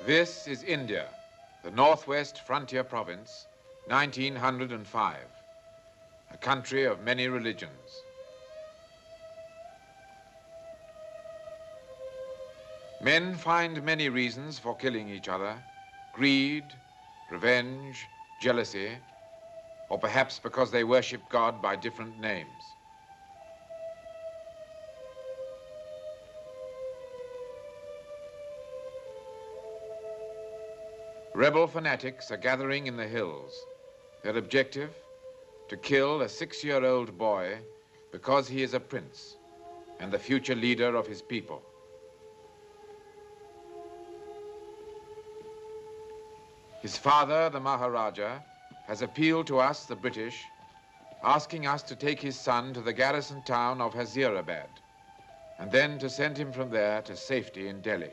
This is India, the Northwest Frontier Province, 1905, a country of many religions. Men find many reasons for killing each other: greed, revenge, jealousy, or perhaps because they worship God by different names. Rebel fanatics are gathering in the hills. Their objective, to kill a 6-year-old boy because he is a prince and the future leader of his people. His father, the Maharaja, has appealed to us, the British, asking us to take his son to the garrison town of Hazirabad and then to send him from there to safety in Delhi.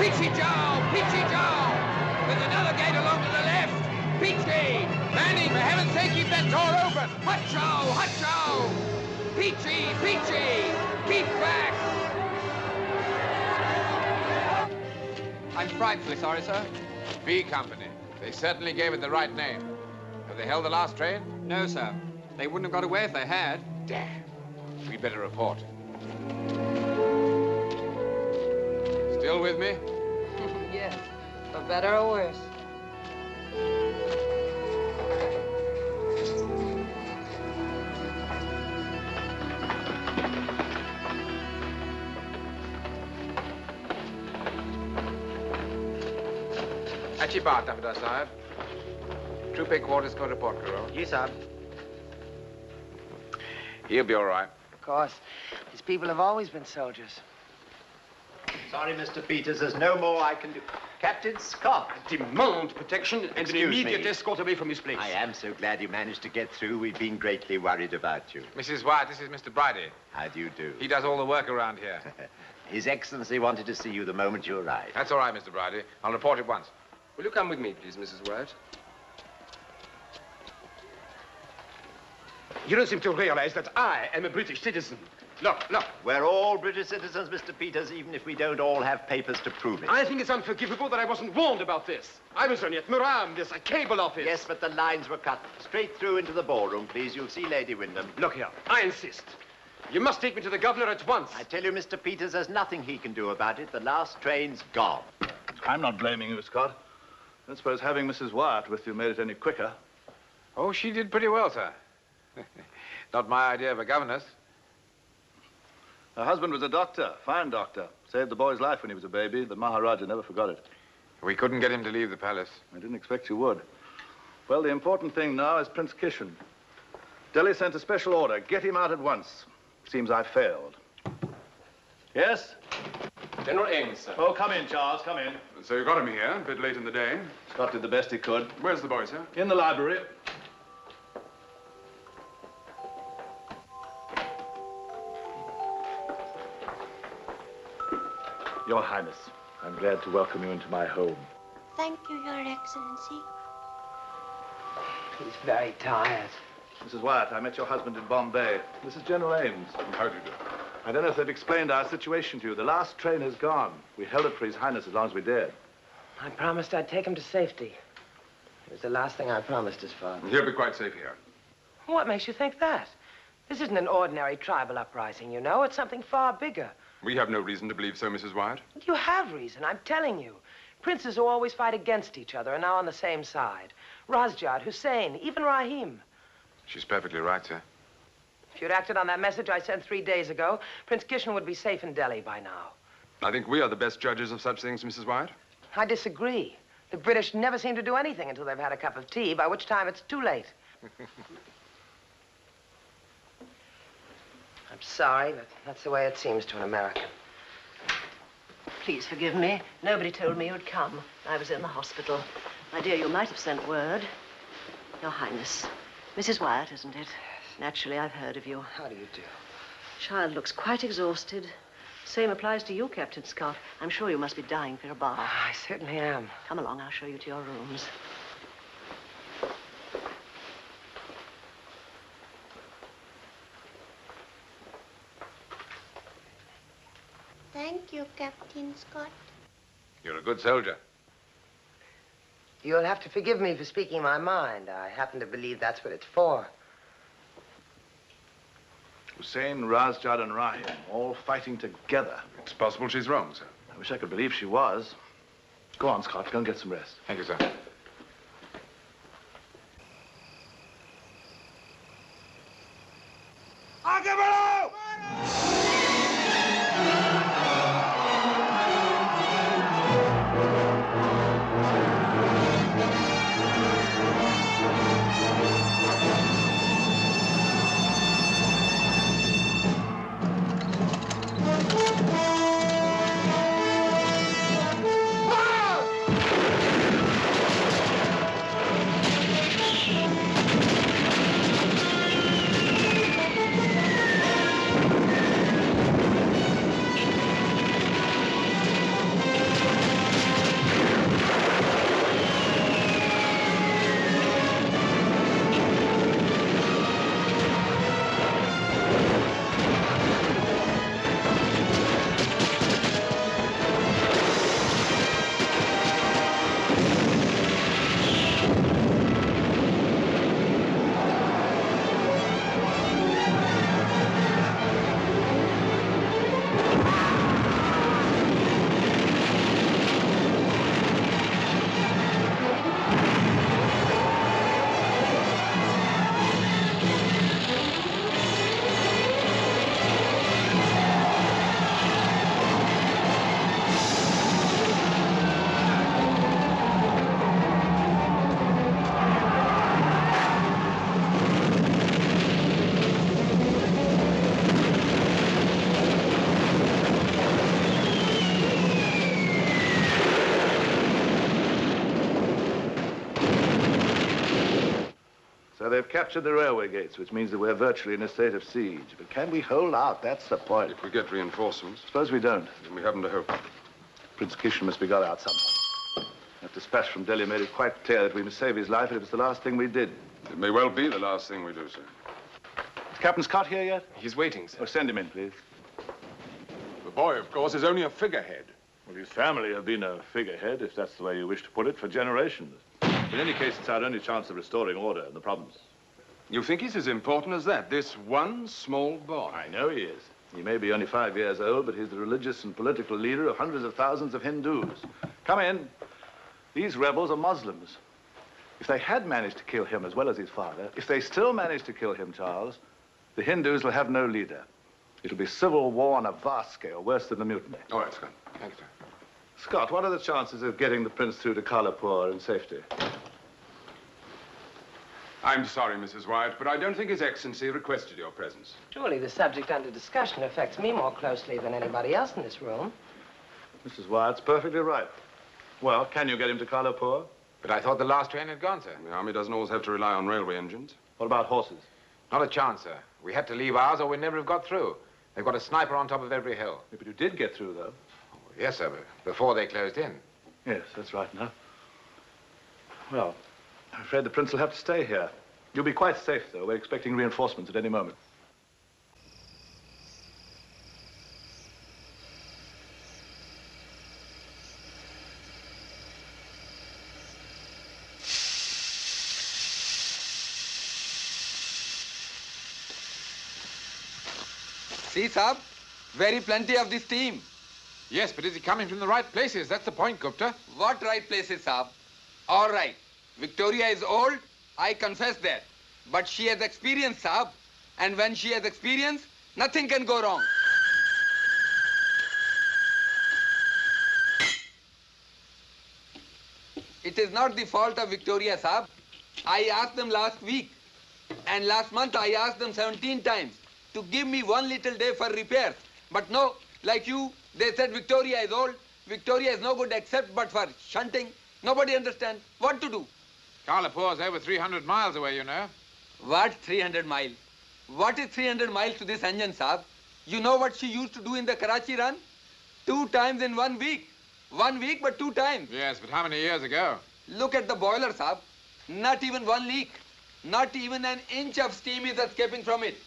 Peachy Joe! Peachy Joe! There's another gate along to the left! Peachy! Manning, for heaven's sake, keep that door open! Hut Joe! Hut Joe! Peachy! Peachy! Keep back! I'm frightfully sorry, sir. B Company. They certainly gave it the right name. Have they held the last train? No, sir. They wouldn't have got away if they had. Damn. We'd better report. Still with me? Yes, for better or worse. अच्छी बात, Damodar Sahib. Troop headquarters go to Port Carroll. Yes, sir. He'll be all right. Of course. These people have always been soldiers. Sorry, Mr. Peters, there's no more I can do. Captain Scott. I demand protection and an Excuse immediate me. escort away from this place. I am so glad you managed to get through. We've been greatly worried about you. Mrs. White, this is Mr. Bridie. How do you do? He does all the work around here. His Excellency wanted to see you the moment you arrived. That's all right, Mr. Bridie. I'll report at once. Will you come with me, please, Mrs. White? You don't seem to realize that I am a British citizen. Look, look. We're all British citizens, Mr. Peters, even if we don't all have papers to prove it. I think it's unforgivable that I wasn't warned about this. I was only at Muram, this cable office. Yes, but the lines were cut straight through into the ballroom, please. You'll see Lady Wyndham. Look here, I insist. You must take me to the governor at once. I tell you, Mr. Peters, there's nothing he can do about it. The last train's gone. I'm not blaming you, Scott. I don't suppose having Mrs. Wyatt with you made it any quicker. Oh, she did pretty well, sir. Not my idea of a governess. Her husband was a doctor, fine doctor. Saved the boy's life when he was a baby. The Maharaja never forgot it. We couldn't get him to leave the palace. I didn't expect you would. Well, the important thing now is Prince Kishan. Delhi sent a special order. Get him out at once. Seems I failed. Yes? General Ames, sir. Oh, come in, Charles, come in. So you got him here, a bit late in the day. Scott did the best he could. Where's the boy, sir? In the library. Your Highness, I'm glad to welcome you into my home. Thank you, Your Excellency. He's very tired. Mrs. Wyatt, I met your husband in Bombay. This is General Ames. How do you do? I don't know if they've explained our situation to you. The last train has gone. We held it for His Highness as long as we dared. I promised I'd take him to safety. It was the last thing I promised his father. He'll be quite safe here. What makes you think that? This isn't an ordinary tribal uprising, you know. It's something far bigger. We have no reason to believe so, Mrs. Wyatt. You have reason, I'm telling you. Princes who always fight against each other are now on the same side. Razjad, Hussein, even Rahim. She's perfectly right, sir. If you'd acted on that message I sent 3 days ago, Prince Kishan would be safe in Delhi by now. I think we are the best judges of such things, Mrs. Wyatt. I disagree. The British never seem to do anything until they've had a cup of tea, by which time it's too late. I'm sorry, but that's the way it seems to an American. Please forgive me. Nobody told me you'd come. I was in the hospital. My dear, you might have sent word. Your Highness. Mrs. Wyatt, isn't it? Naturally, I've heard of you. How do you do? Child looks quite exhausted. Same applies to you, Captain Scott. I'm sure you must be dying for a bath. I certainly am. Come along, I'll show you to your rooms. Thank you, Captain Scott. You're a good soldier. You'll have to forgive me for speaking my mind. I happen to believe that's what it's for. Hussein, Razjad, and Rahim, all fighting together. It's possible she's wrong, sir. I wish I could believe she was. Go on, Scott. Go and get some rest. Thank you, sir. captured the railway gates, which means that we're virtually in a state of siege. But can we hold out? That's the point. If we get reinforcements, Suppose we don't. then we haven't to hope. Prince Kishan must be got out somehow. That dispatch from Delhi made it quite clear that we must save his life, and it was the last thing we did. It may well be the last thing we do, sir. Is Captain Scott here yet? He's waiting, sir. Oh, send him in, please. The boy, of course, is only a figurehead. Well, his family have been a figurehead, if that's the way you wish to put it, for generations. In any case, it's our only chance of restoring order in the province. You think he's as important as that? This one small boy? I know he is. He may be only 5 years old, but he's the religious and political leader of hundreds of thousands of Hindus. Come in. These rebels are Muslims. If they had managed to kill him as well as his father, if they still manage to kill him, Charles, the Hindus will have no leader. It'll be civil war on a vast scale, worse than the mutiny. All right, Scott. Thank you, sir. Scott, what are the chances of getting the prince through to Kalapur in safety? I'm sorry, Mrs. Wyatt, but I don't think His Excellency requested your presence. Truly, the subject under discussion affects me more closely than anybody else in this room. Mrs. Wyatt's perfectly right. Well, can you get him to Kalapur? But I thought the last train had gone, sir. The army doesn't always have to rely on railway engines. What about horses? Not a chance, sir. We had to leave ours or we'd never have got through. They've got a sniper on top of every hill. Yeah, but you did get through, though. Yes, sir, but before they closed in. Yes, that's right enough. Well, I'm afraid the prince will have to stay here. You'll be quite safe, though. We're expecting reinforcements at any moment. See, Saab, very plenty of this team. Yes, but is he coming from the right places? That's the point, Gupta. What right places, Saab? All right. Victoria is old, I confess that. But she has experience, Saab. And when she has experience, nothing can go wrong. It is not the fault of Victoria, Saab. I asked them last week. And last month I asked them 17 times to give me 1 little day for repairs. But no, like you, they said Victoria is old. Victoria is no good except but for shunting. Nobody understands what to do. Kalapur's over 300 miles away, you know. What 300 miles? What is 300 miles to this engine, Saab? You know what she used to do in the Karachi run? 2 times in 1 week. 1 week, but 2 times. Yes, but how many years ago? Look at the boiler, Saab. Not even 1 leak. Not even an inch of steam is escaping from it.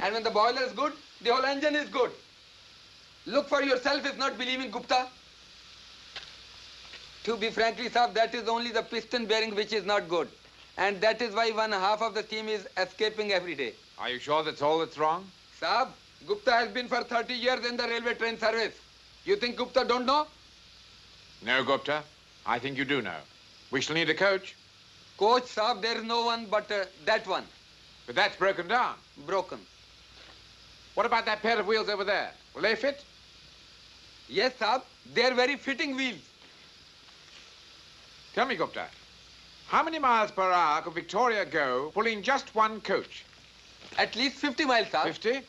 And when the boiler is good, the whole engine is good. Look for yourself if not believing Gupta. To be frankly, Saab, that is only the piston bearing which is not good. And that is why 1/2 of the steam is escaping every day. Are you sure that's all that's wrong? Saab, Gupta has been for 30 years in the railway train service. You think Gupta don't know? No, Gupta. I think you do know. We shall need a coach. Coach, Saab, there is no one but that one. But that's broken down. Broken. What about that pair of wheels over there? Will they fit? Yes, Saab. They're very fitting wheels. Tell me, Gupta, how many miles per hour could Victoria go pulling just one coach? At least 50 miles, Saab. 50?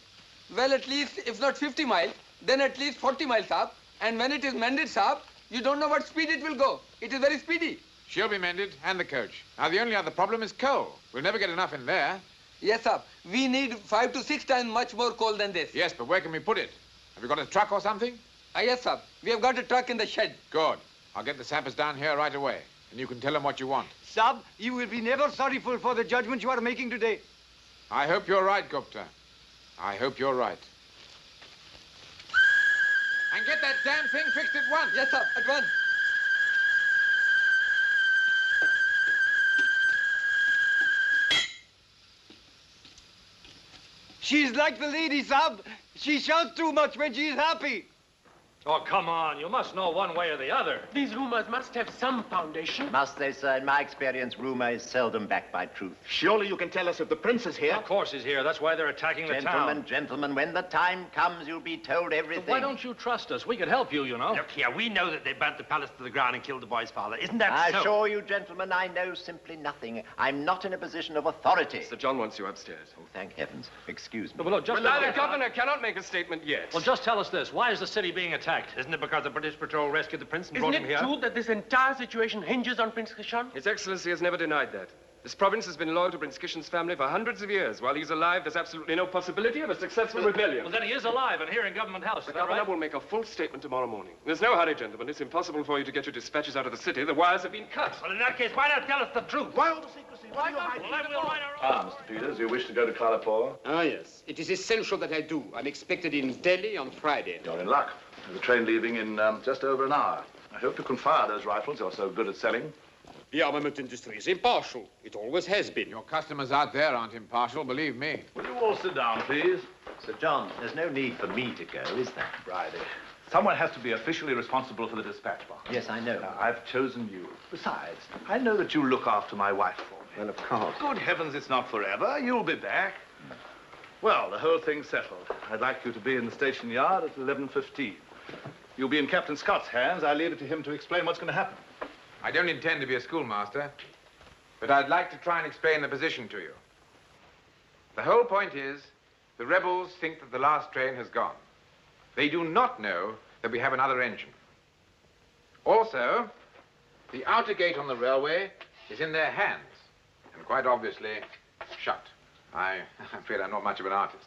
Well, at least, if not 50 miles, then at least 40 miles, Saab. And when it is mended, Saab, you don't know what speed it will go. It is very speedy. She'll be mended, and the coach. Now, the only other problem is coal. We'll never get enough in there. Yes, Saab. We need 5 to 6 times much more coal than this. Yes, but where can we put it? Have you got a truck or something? Yes, Saab. We have got a truck in the shed. Good. I'll get the sappers down here right away, and you can tell them what you want. Sab, you will be never sorry for the judgment you are making today. I hope you're right, Gupta. I hope you're right. And get that damn thing fixed at once. Yes, Saab, at once. She's like the lady, Sab. She shouts too much when she is happy. Oh, come on. You must know one way or the other. These rumors must have some foundation. Must they, sir? In my experience, rumor is seldom backed by truth. Surely you can tell us if the prince is here. Of course he's here. That's why they're attacking the town. Gentlemen, when the time comes, you'll be told everything. But why don't you trust us? We could help you, you know. Look here, we know that they burnt the palace to the ground and killed the boy's father. Isn't that I so? assure you, gentlemen, I know simply nothing. I'm not in a position of authority. Sir John wants you upstairs. Oh, thank heavens. Excuse me. No, but look, just... Well, now the governor cannot make a statement yet. Well, just tell us this. Why is the city being attacked? Isn't it because the British patrol rescued the prince and Isn't brought him it here? true that this entire situation hinges on Prince Kishan? His Excellency has never denied that. The This province has been loyal to Prince Kishan's family for hundreds of years. While he's alive, there's absolutely no possibility of a successful rebellion. Well, then he is alive and here in Government House. The is that governor right? will make a full statement tomorrow morning. There's no hurry, gentlemen. It's impossible for you to get your dispatches out of the city. The wires have been cut. Well, in that case, why not tell us the truth? Why all the secrecy? Why not? Mr. Peters, you wish to go to Khalapur? Ah, yes. It is essential that I do. I'm expected in Delhi on Friday. You're in luck. There's a train leaving in just over an hour. I hope you can fire those rifles you're so good at selling. The armament industry is impartial. It always has been. Your customers out there aren't impartial, believe me. Will you all sit down, please? Sir John, there's no need for me to go, is there? Friday. Someone has to be officially responsible for the dispatch box. Yes, I know. Now, I've chosen you. Besides, I know that you look after my wife for me. Well, of course. Good heavens, it's not forever. You'll be back. Well, the whole thing's settled. I'd like you to be in the station yard at 11:15. You'll be in Captain Scott's hands. I leave it to him to explain what's going to happen. I don't intend to be a schoolmaster, but I'd like to try and explain the position to you. The whole point is, the rebels think that the last train has gone. They do not know that we have another engine. Also, the outer gate on the railway is in their hands, and quite obviously shut. I'm afraid I'm not much of an artist.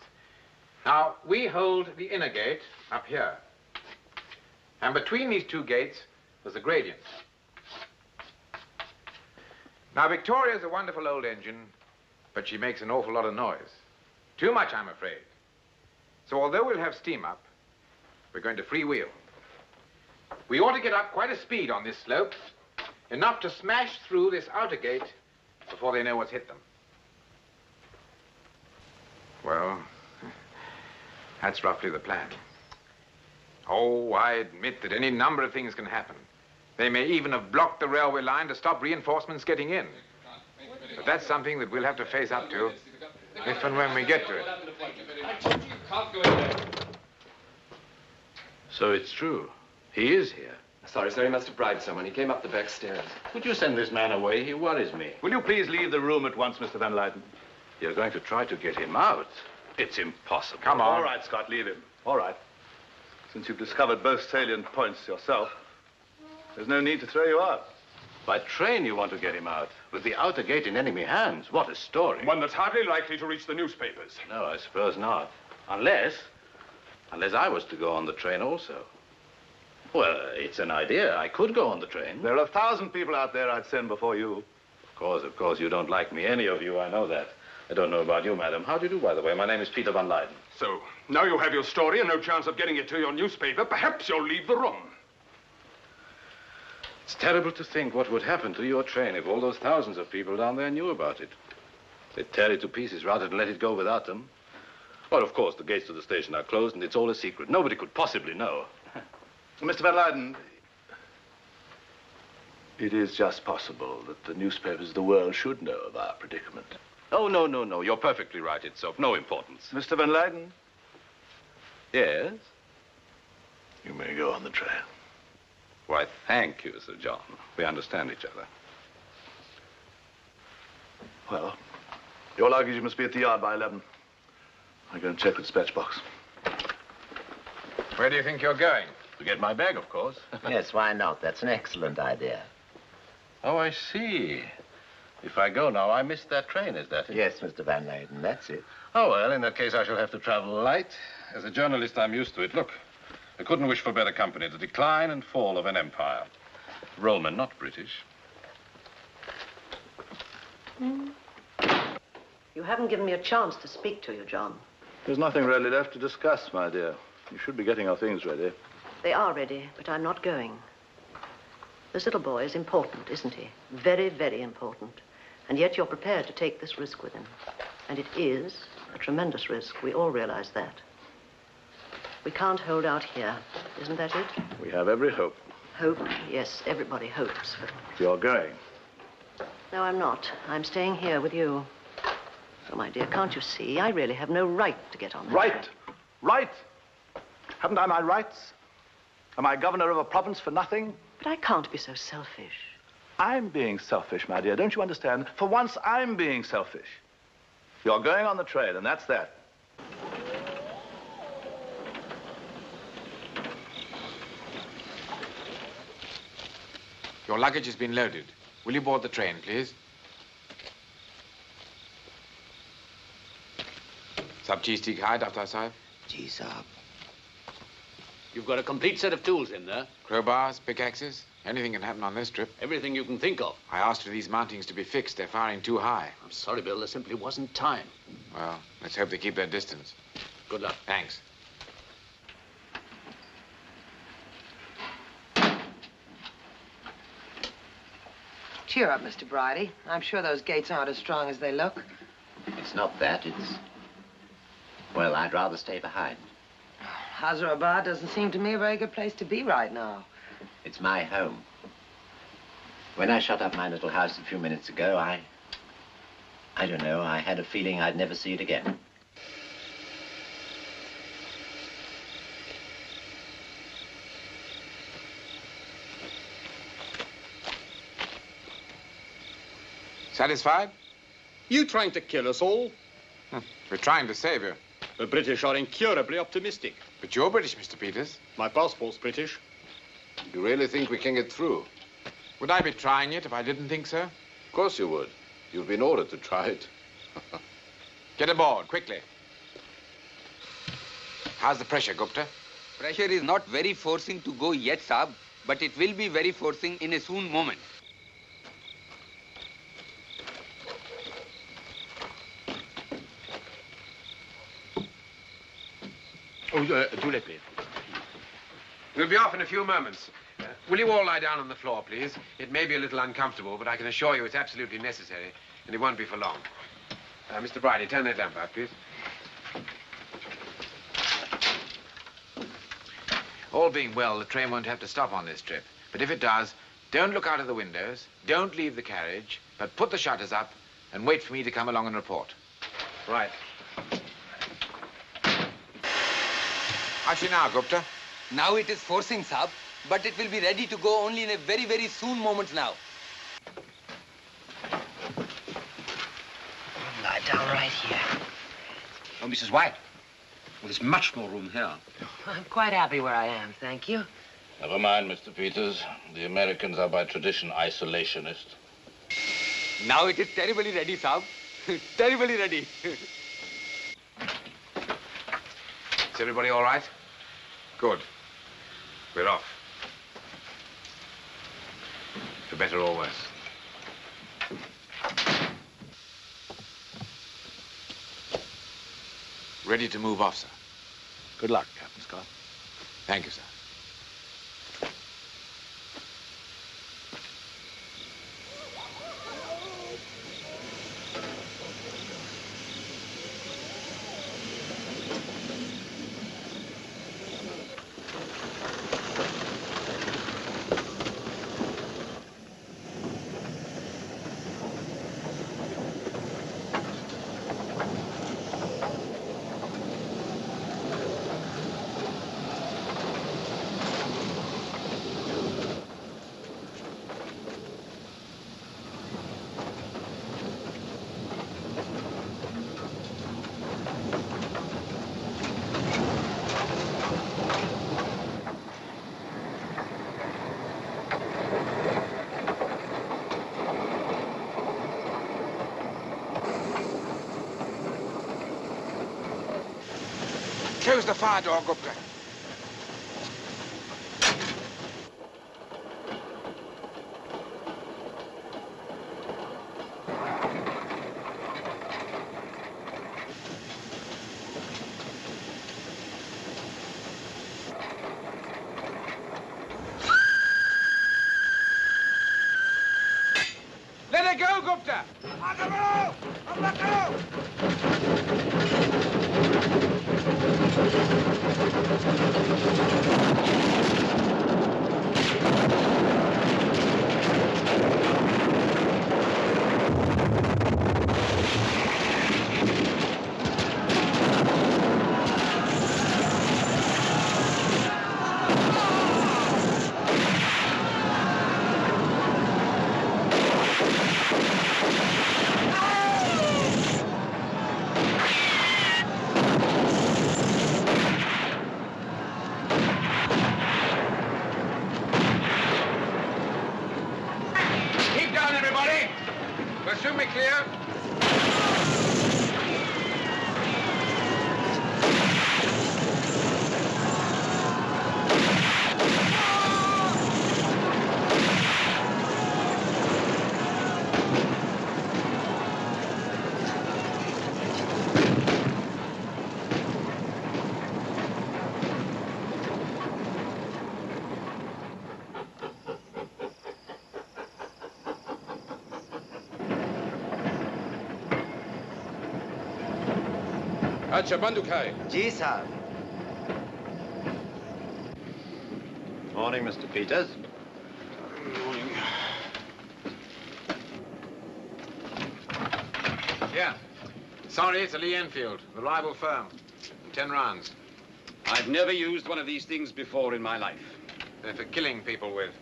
Now, we hold the inner gate up here. And between these two gates was a gradient. Now, Victoria's a wonderful old engine, but she makes an awful lot of noise. Too much, I'm afraid. So although we'll have steam up, we're going to freewheel. We ought to get up quite a speed on this slope, enough to smash through this outer gate before they know what's hit them. Well, that's roughly the plan. Oh, I admit that any number of things can happen. They may even have blocked the railway line to stop reinforcements getting in. But that's something that we'll have to face up to if and when we get to it. So it's true. He is here. Sorry, sir. He must have bribed someone. He came up the back stairs. Would you send this man away? He worries me. Will you please leave the room at once, Mr. Van Leyden? You're going to try to get him out? It's impossible. Come on. All right, Scott, leave him. All right. Since you've discovered both salient points yourself, there's no need to throw you out. By train you want to get him out. With the outer gate in enemy hands. What a story. One that's hardly likely to reach the newspapers. No, I suppose not. Unless I was to go on the train also. Well, it's an idea. I could go on the train. There are 1,000 people out there I'd send before you. Of course, you don't like me, any of you, I know that. I don't know about you, madam. How do you do, by the way? My name is Peter Van Leyden. So, now you have your story and no chance of getting it to your newspaper, perhaps you'll leave the room. It's terrible to think what would happen to your train if all those thousands of people down there knew about it. They'd tear it to pieces rather than let it go without them. Well, of course, the gates to the station are closed and it's all a secret. Nobody could possibly know. Mr. Van Leyden, it is just possible that the newspapers of the world should know of our predicament. Oh, no. You're perfectly right. It's of no importance. Mr. Van Leyden? Yes? You may go on the train. Why, thank you, Sir John. We understand each other. Well, your luggage must be at the yard by 11. I'll go and check the dispatch box. Where do you think you're going? To get my bag, of course. Yes, why not? That's an excellent idea. Oh, I see. If I go now, I miss that train, is that it? Yes, Mr. Van Leyden, that's it. Oh, well, in that case, I shall have to travel light. As a journalist, I'm used to it. Look, I couldn't wish for better company. The decline and fall of an empire. Roman, not British. You haven't given me a chance to speak to you, John. There's nothing really left to discuss, my dear. You should be getting our things ready. They are ready, but I'm not going. This little boy is important, isn't he? Very, very important. And yet you're prepared to take this risk with him. And it is a tremendous risk. We all realize that. We can't hold out here. Isn't that it? We have every hope. Hope? Yes, everybody hopes. But You're going. no, I'm not. I'm staying here with you. Oh, my dear, can't you see? I really have no right to get on that Right. train. Right. Haven't I my rights? Am I governor of a province for nothing? But I can't be so selfish. I'm being selfish, my dear. Don't you understand? For once, I'm being selfish. You're going on the train, and that's that. Your luggage has been loaded. Will you board the train, please? Sab cheez theek hai, Daftar Sahib? Ji, Saab. You've got a complete set of tools in there. Crowbars, pickaxes. Anything can happen on this trip. Everything you can think of. I asked for these mountings to be fixed. They're firing too high. I'm sorry, Bill. There simply wasn't time. Well, let's hope they keep their distance. Good luck. Thanks. Cheer up, Mr. Bridie. I'm sure those gates aren't as strong as they look. It's not that, it's... Well, I'd rather stay behind. Hyderabad doesn't seem to me a very good place to be right now. It's my home. When I shut up my little house a few minutes ago, I don't know, I had a feeling I'd never see it again. Satisfied? You trying to kill us all? We're trying to save you. The British are incurably optimistic. But you're British, Mr. Peters. My passport's British. You really think we can get through? Would I be trying it if I didn't think so? Of course you would. You've been ordered to try it. Get aboard, quickly. How's the pressure, Gupta? Pressure is not very forcing to go yet, Saab, but it will be very forcing in a soon moment. Oh, do let me. We'll be off in a few moments. Will you all lie down on the floor, please? It may be a little uncomfortable, but I can assure you it's absolutely necessary, and it won't be for long. Mr. Bridie, turn that lamp out, please. All being well, the train won't have to stop on this trip. But if it does, don't look out of the windows, don't leave the carriage, but put the shutters up and wait for me to come along and report. Right. How's she now, Gupta? Now it is forcing, Saab, but it will be ready to go only in a very, very soon moment now. Lie down right here. Oh, Mrs. White. Well, there's much more room here. I'm quite happy where I am, thank you. Never mind, Mr. Peters. The Americans are by tradition isolationist. Now it is terribly ready, Saab. Terribly ready. Is everybody all right? Good. We're off. For better or worse. Ready to move off, sir. Good luck, Captain Scott. Thank you, sir. Close the fire door, Gupta. Let it go, Gupta! Acha Bandukai. Ji, sir. Morning, Mr. Peters. Morning. Yeah. Sorry, it's a Lee Enfield, the rival firm. 10 rounds. I've never used one of these things before in my life. They're for killing people with.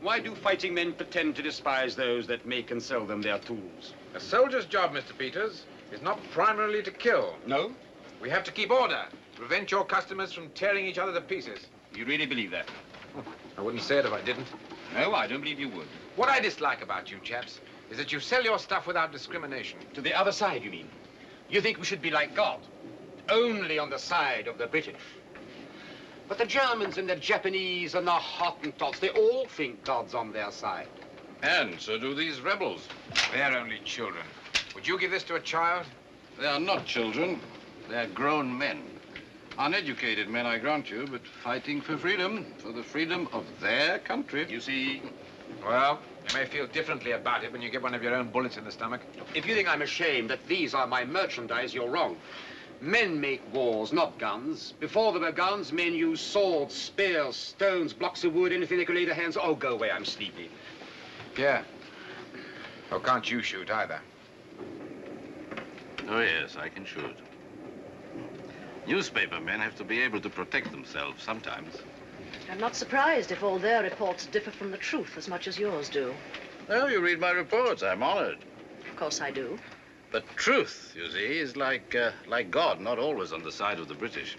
Why do fighting men pretend to despise those that make and sell them their tools? A soldier's job, Mr. Peters, is not primarily to kill. No? We have to keep order, prevent your customers from tearing each other to pieces. You really believe that? I wouldn't say it if I didn't. No, I don't believe you would. What I dislike about you chaps is that you sell your stuff without discrimination. To the other side, you mean? You think we should be like God, only on the side of the British. But the Germans and the Japanese and the Hottentots, they all think God's on their side. And so do these rebels. They're only children. Would you give this to a child? They are not children. They're grown men. Uneducated men, I grant you, but fighting for the freedom of their country. You see? Well, you may feel differently about it when you get one of your own bullets in the stomach. If you think I'm ashamed that these are my merchandise, you're wrong. Men make wars, not guns. Before there were guns, men used swords, spears, stones, blocks of wood, anything they could lay their hands on. Oh, go away, I'm sleepy. Yeah. Oh, can't you shoot either? Oh, yes, I can shoot. Newspaper men have to be able to protect themselves sometimes. I'm not surprised if all their reports differ from the truth as much as yours do. Well, you read my reports. I'm honored. Of course I do. But truth, you see, is like God, not always on the side of the British.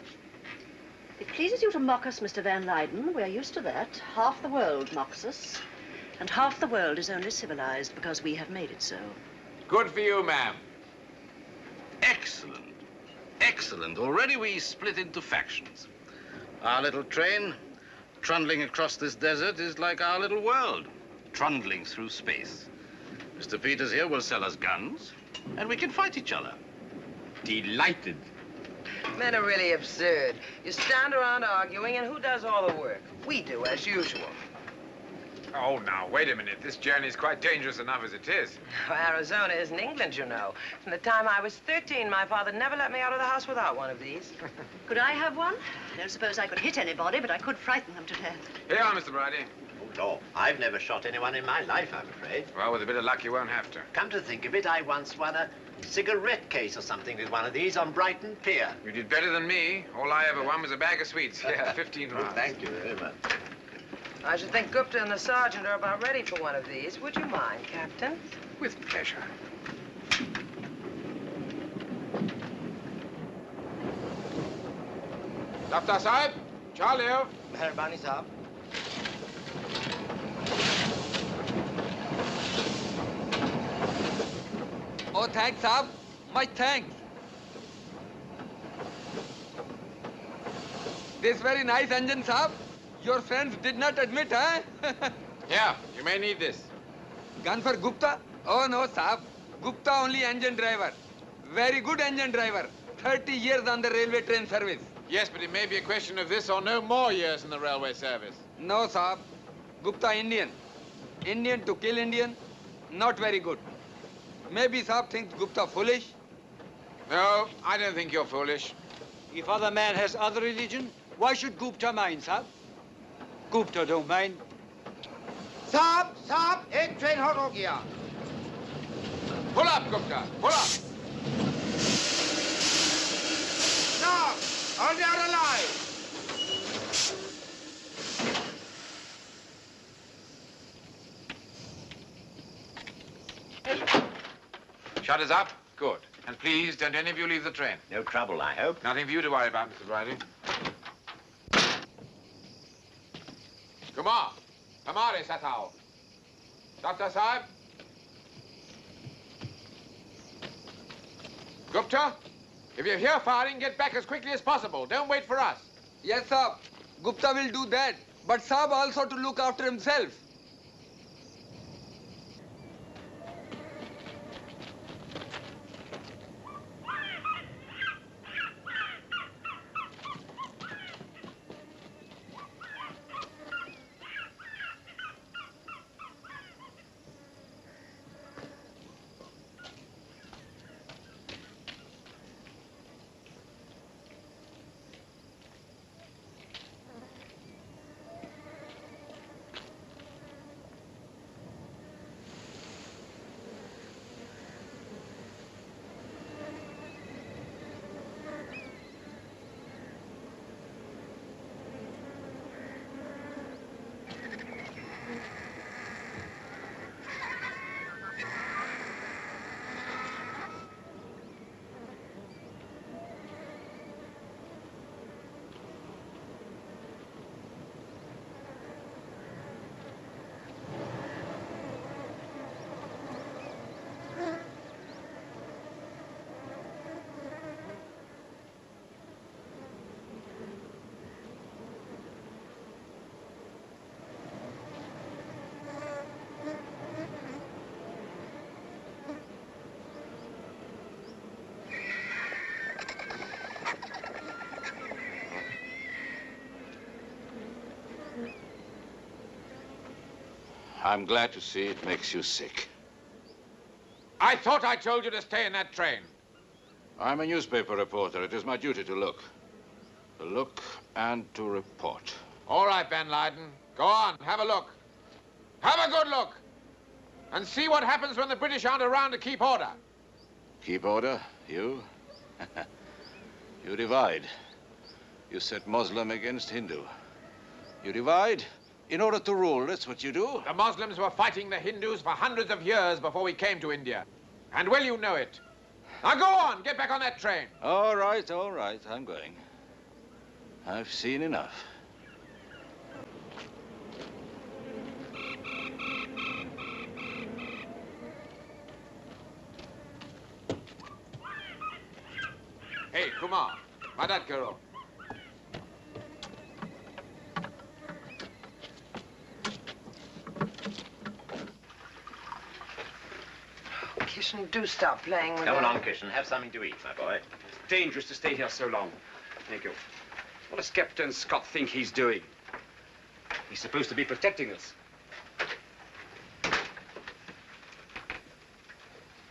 It pleases you to mock us, Mr. Van Leyden. We're used to that. Half the world mocks us. And half the world is only civilized because we have made it so. Good for you, ma'am. Excellent. Excellent. Already we split into factions. Our little train, trundling across this desert, is like our little world, trundling through space. Mr. Peters here will sell us guns, and we can fight each other. Delighted. Men are really absurd. You stand around arguing, and who does all the work? We do, as usual. Oh, now, wait a minute. This journey's quite dangerous enough as it is. Arizona isn't England, you know. From the time I was 13, my father never let me out of the house without one of these. Could I have one? I don't suppose I could hit anybody, but I could frighten them to death. Here you are, Mr. Bridie. Oh, no, I've never shot anyone in my life, I'm afraid. Well, with a bit of luck, you won't have to. Come to think of it, I once won a cigarette case or something with one of these on Brighton Pier. You did better than me. All I ever won was a bag of sweets. Yeah, 15 rounds. Thank you very much. I should think Gupta and the sergeant are about ready for one of these. Would you mind, Captain? With pleasure. Daftar Sahib, Charlie. Mehrbani Sahib. Oh, thanks, Saab. Much thanks. This very nice engine, Saab. Your friends did not admit, huh? Yeah, you may need this. Gun for Gupta? Oh, no, Saab. Gupta only engine driver. Very good engine driver. 30 years on the railway train service. Yes, but it may be a question of this or no more years in the railway service. No, Saab. Gupta Indian. Indian to kill Indian, not very good. Maybe Saab thinks Gupta foolish. No, I don't think you're foolish. If other man has other religion, why should Gupta mind, Sahib? Gupta don't mind. साहब साहब एक train hot हो गया Pull up, Gupta, pull up. No, all they are alive. Shutters up? Good. And please, don't any of you leave the train. No trouble, I hope. Nothing for you to worry about, Mr. Bridie. Kumar, Hamare Satao. Dr. Sahib. Gupta, if you hear firing, get back as quickly as possible. Don't wait for us. Yes, Saab. Gupta will do that. But Saab also to look after himself. I'm glad to see it makes you sick. I thought I told you to stay in that train. I'm a newspaper reporter. It is my duty to look. To look and to report. All right, Van Leyden. Go on, have a look. Have a good look. And see what happens when the British aren't around to keep order. Keep order? You? You divide. You set Muslim against Hindu. You divide in order to rule. That's what you do. The Muslims were fighting the Hindus for hundreds of years before we came to India. And well, you know it. Now go on, get back on that train. All right, I'm going. I've seen enough. Hey, Kumar, Madad Karo. Kishan, do stop playing with Come her. along, Kishan. Have something to eat, my boy. It's dangerous to stay here so long. Thank you. What does Captain Scott think he's doing? He's supposed to be protecting us.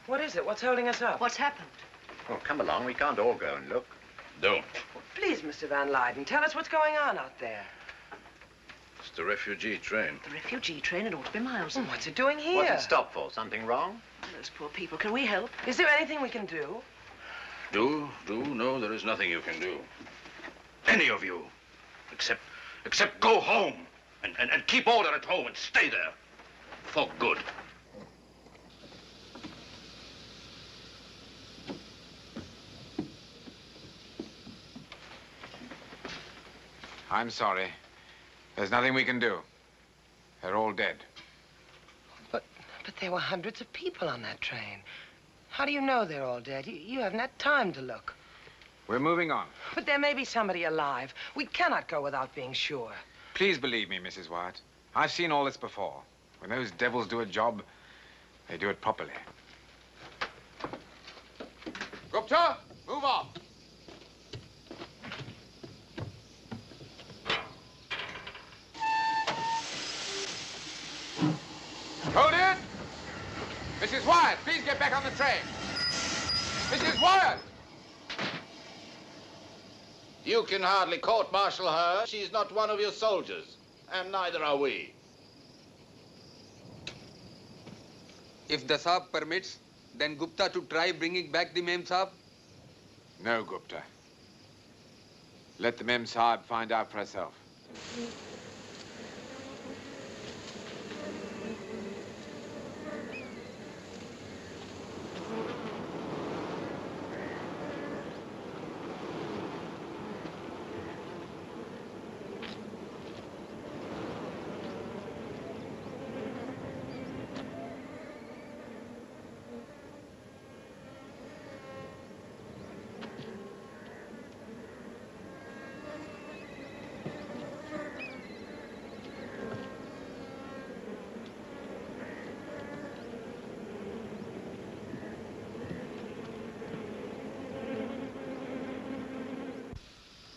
What is it? What's holding us up? What's happened? Oh, come along. We can't all go and look. Don't. Please, Mr. Van Leyden, tell us what's going on out there. It's the refugee train. The refugee train, it ought to be miles away. What's it doing here? What's it stop for? Something wrong? Those poor people. Can we help? Is there anything we can do? Do? No, there is nothing you can do. Any of you. Except go home. And keep order at home and stay there. For good. I'm sorry. There's nothing we can do. They're all dead. But there were hundreds of people on that train. How do you know they're all dead? You haven't had time to look. We're moving on. But there may be somebody alive. We cannot go without being sure. Please believe me, Mrs. Wyatt. I've seen all this before. When those devils do a job, they do it properly. Gupta, move off. Hold it! Mrs. Wyatt, please get back on the train. Mrs. Wyatt! You can hardly court-martial her. She's not one of your soldiers, and neither are we. If the Saab permits, then Gupta to try bringing back the Mem Saab? No, Gupta. Let the Mem Sahib find out for herself.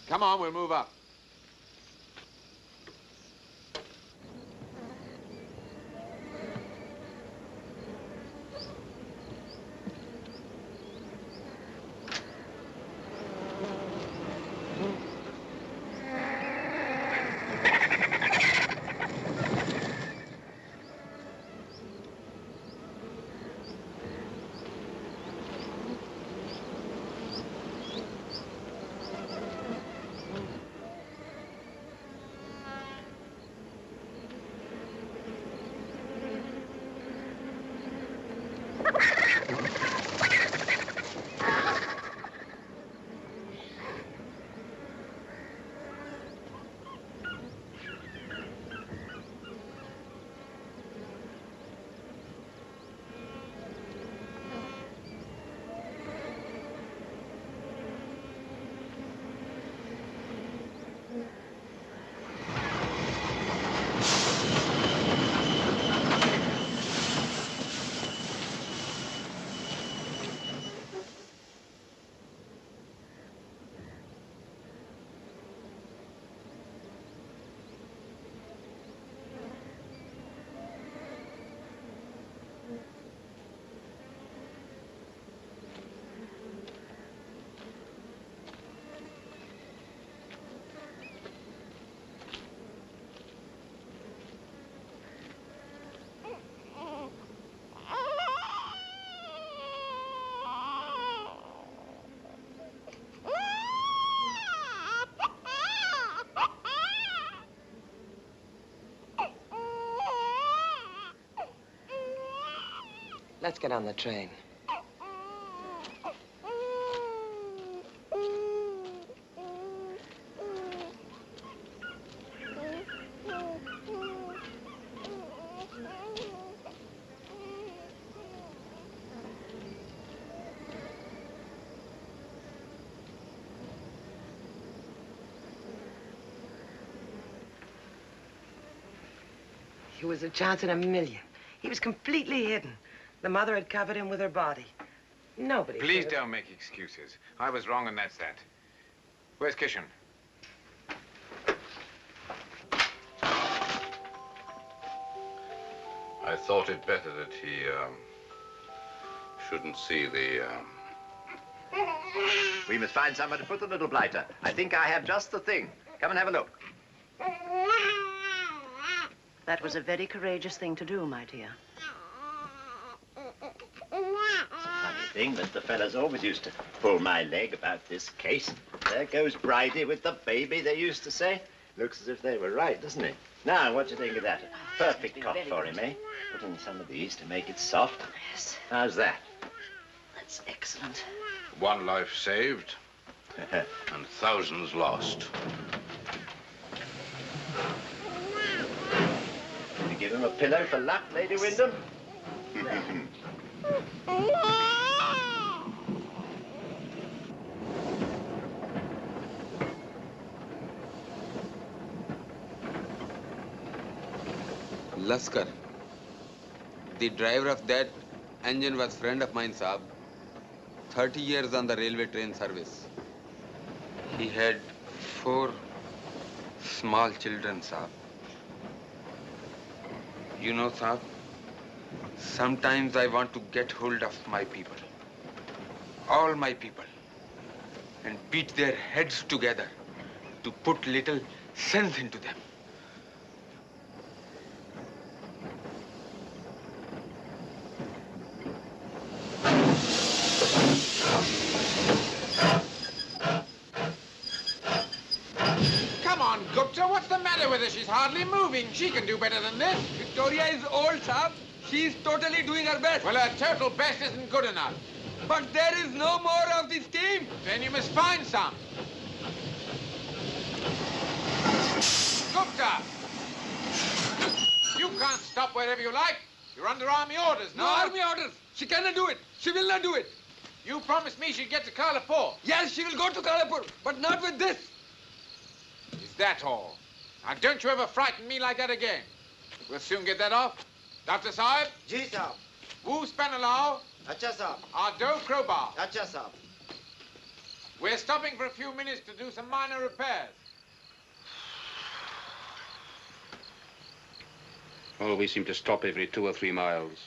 Come on, we'll move up. Let's get on the train. He was a chance in a million. He was completely hidden. The mother had covered him with her body. Nobody Please could've- don't make excuses. I was wrong, and that's that. Where's Kishan? I thought it better that he shouldn't see the. We must find somewhere to put the little blighter. I think I have just the thing. Come and have a look. That was a very courageous thing to do, my dear. Funny thing that the fellas always used to pull my leg about this case. There goes Bridie with the baby, they used to say. Looks as if they were right, doesn't it? Now, what do you think of that? A perfect cot for him, eh? Put in some of these to make it soft. Yes. How's that? That's excellent. One life saved and thousands lost. You give him a pillow for luck, Lady Wyndham? Laskar. The driver of that engine was friend of mine, Saab. 30 years on the railway train service. He had 4 small children, Saab. You know, Saab, sometimes I want to get hold of my people, all my people, and beat their heads together to put little sense into them. Come on, Gupta, what's the matter with her? She's hardly moving. She can do better than this. Victoria is old, Saab. She's totally doing her best. Well, her total best isn't good enough. But there is no more of this team. Then you must find some. Gupta! You can't stop wherever you like. You're under army orders. No army orders. She cannot do it. She will not do it. You promised me she'd get to Kalapur. Yes, she will go to Kalapur, but not with this. Is that all? Now, don't you ever frighten me like that again. We'll soon get that off. Dr. Sahib? Ji, Saab. Woo Spanalao? Acha, Saab. Ardo Crowbar? Acha, Saab. We're stopping for a few minutes to do some minor repairs. Oh, we seem to stop every 2 or 3 miles.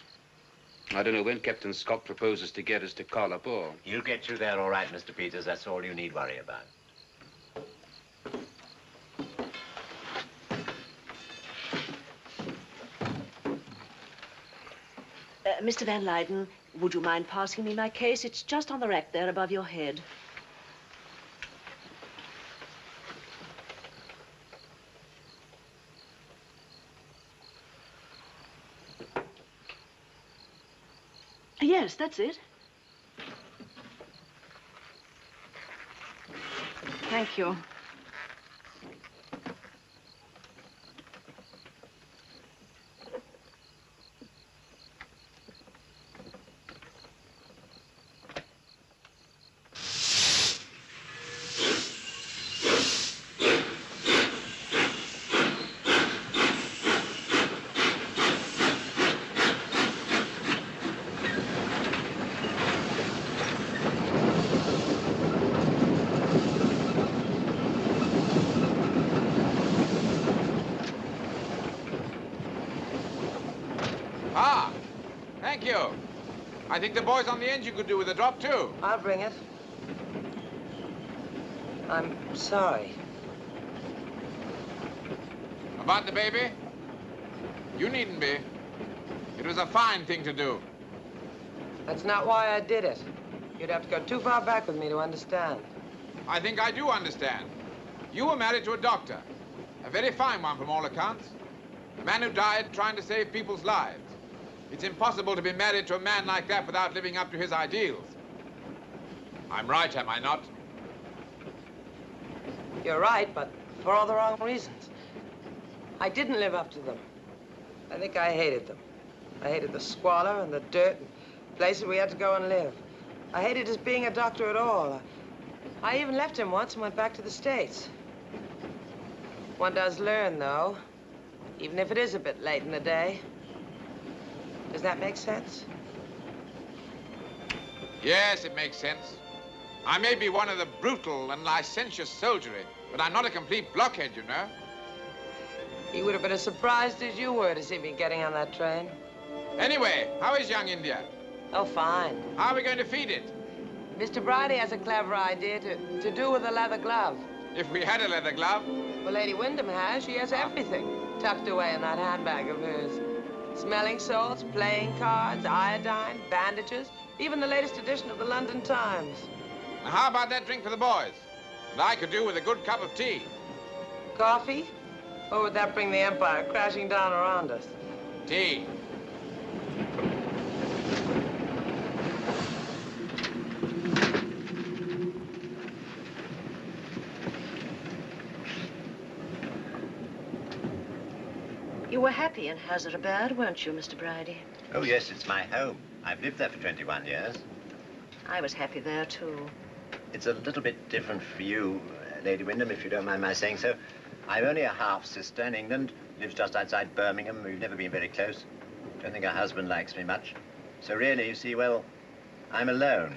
I don't know when Captain Scott proposes to get us to Kalapur. You'll get you there all right, Mr. Peters. That's all you need worry about. Mr. Van Leyden, would you mind passing me my case? It's just on the rack there above your head. Yes, that's it. Thank you. Ah, thank you. I think the boys on the engine could do with a drop, too. I'll bring it. I'm sorry. About the baby? You needn't be. It was a fine thing to do. That's not why I did it. You'd have to go too far back with me to understand. I think I do understand. You were married to a doctor. A very fine one from all accounts. A man who died trying to save people's lives. It's impossible to be married to a man like that without living up to his ideals. I'm right, am I not? You're right, but for all the wrong reasons. I didn't live up to them. I think I hated them. I hated the squalor and the dirt and places we had to go and live. I hated his being a doctor at all. I even left him once and went back to the States. One does learn, though, even if it is a bit late in the day. Does that make sense? Yes, it makes sense. I may be one of the brutal and licentious soldiery, but I'm not a complete blockhead, you know. He would have been as surprised as you were to see me getting on that train. Anyway, how is young India? Oh, fine. How are we going to feed it? Mr. Bridie has a clever idea to do with a leather glove. If we had a leather glove? Well, Lady Wyndham has. She has everything tucked away in that handbag of hers. Smelling salts, playing cards, iodine, bandages, even the latest edition of the London Times. Now, how about that drink for the boys? And I could do with a good cup of tea. Coffee? Or would that bring the Empire crashing down around us? Tea. You were happy in Hyderabad, weren't you, Mr. Bridie? Oh, yes, it's my home. I've lived there for 21 years. I was happy there, too. It's a little bit different for you, Lady Wyndham, if you don't mind my saying so. I've only a half-sister in England, lives just outside Birmingham. We've never been very close. Don't think her husband likes me much. So really, you see, well, I'm alone.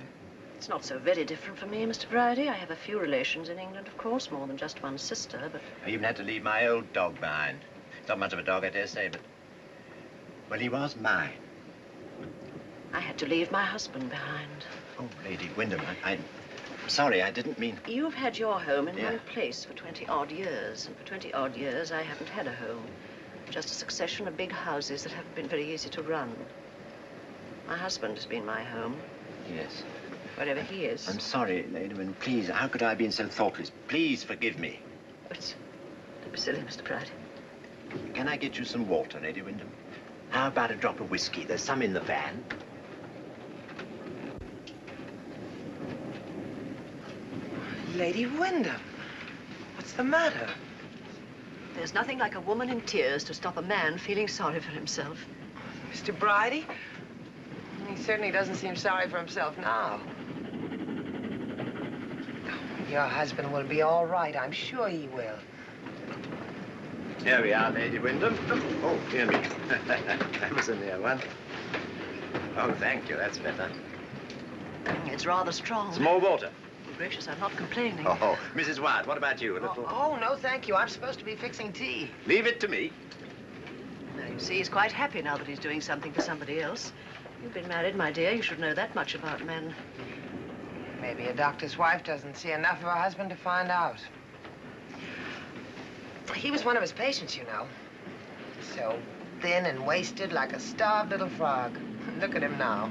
It's not so very different for me, Mr. Bridie. I have a few relations in England, of course, more than just one sister, but... I even had to leave my old dog behind. It's not much of a dog, I dare say, but... well, he was mine. I had to leave my husband behind. Oh, Lady Wyndham, I'm sorry, I didn't mean... You've had your home in one place for 20-odd years, and for 20-odd years I haven't had a home. Just a succession of big houses that haven't been very easy to run. My husband has been my home. Yes. Wherever he is. I'm sorry, Lady Wyndham. Please, how could I have been so thoughtless? Please forgive me. Don't be silly, Mr. Bridie. Can I get you some water, Lady Wyndham? How about a drop of whiskey? There's some in the van. Lady Wyndham, what's the matter? There's nothing like a woman in tears to stop a man feeling sorry for himself. Mr. Bridie? He certainly doesn't seem sorry for himself now. Your husband will be all right. I'm sure he will. Here we are, Lady Wyndham. Oh, dear me. That was a near one. Oh, thank you. That's better. It's rather strong. Some more water. Gracious, I'm not complaining. Oh, Mrs. Wyatt, what about you? A little... Oh, no, thank you. I'm supposed to be fixing tea. Leave it to me. Now, you see, he's quite happy now that he's doing something for somebody else. You've been married, my dear. You should know that much about men. Maybe a doctor's wife doesn't see enough of her husband to find out. He was one of his patients, you know. So thin and wasted like a starved little frog. Look at him now.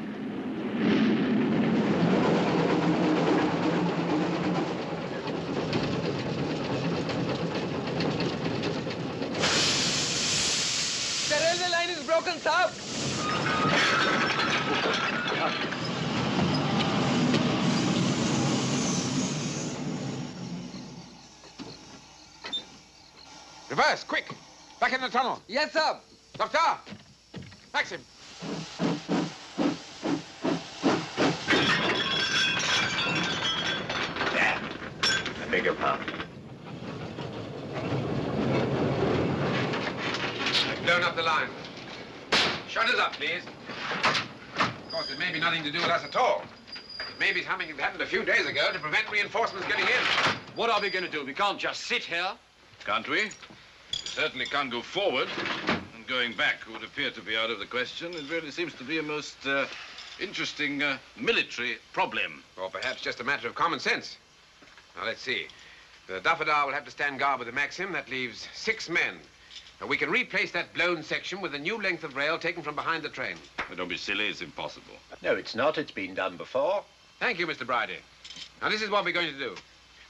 The railway line is broken, sir. Reverse, quick! Back in the tunnel. Yes, sir. Doctor! Maxim! There. I beg your pardon. I've blown up the line. Shutters up, please. Of course, it may be nothing to do with us at all. It may be something that happened a few days ago to prevent reinforcements getting in. What are we going to do? We can't just sit here. Can't we? We certainly can't go forward. And going back would appear to be out of the question. It really seems to be a most interesting military problem. Or perhaps just a matter of common sense. Now, let's see. The Daffodar will have to stand guard with the Maxim. That leaves 6 men. Now, we can replace that blown section with a new length of rail taken from behind the train. But don't be silly. It's impossible. No, it's not. It's been done before. Thank you, Mr. Bridie. Now, this is what we're going to do.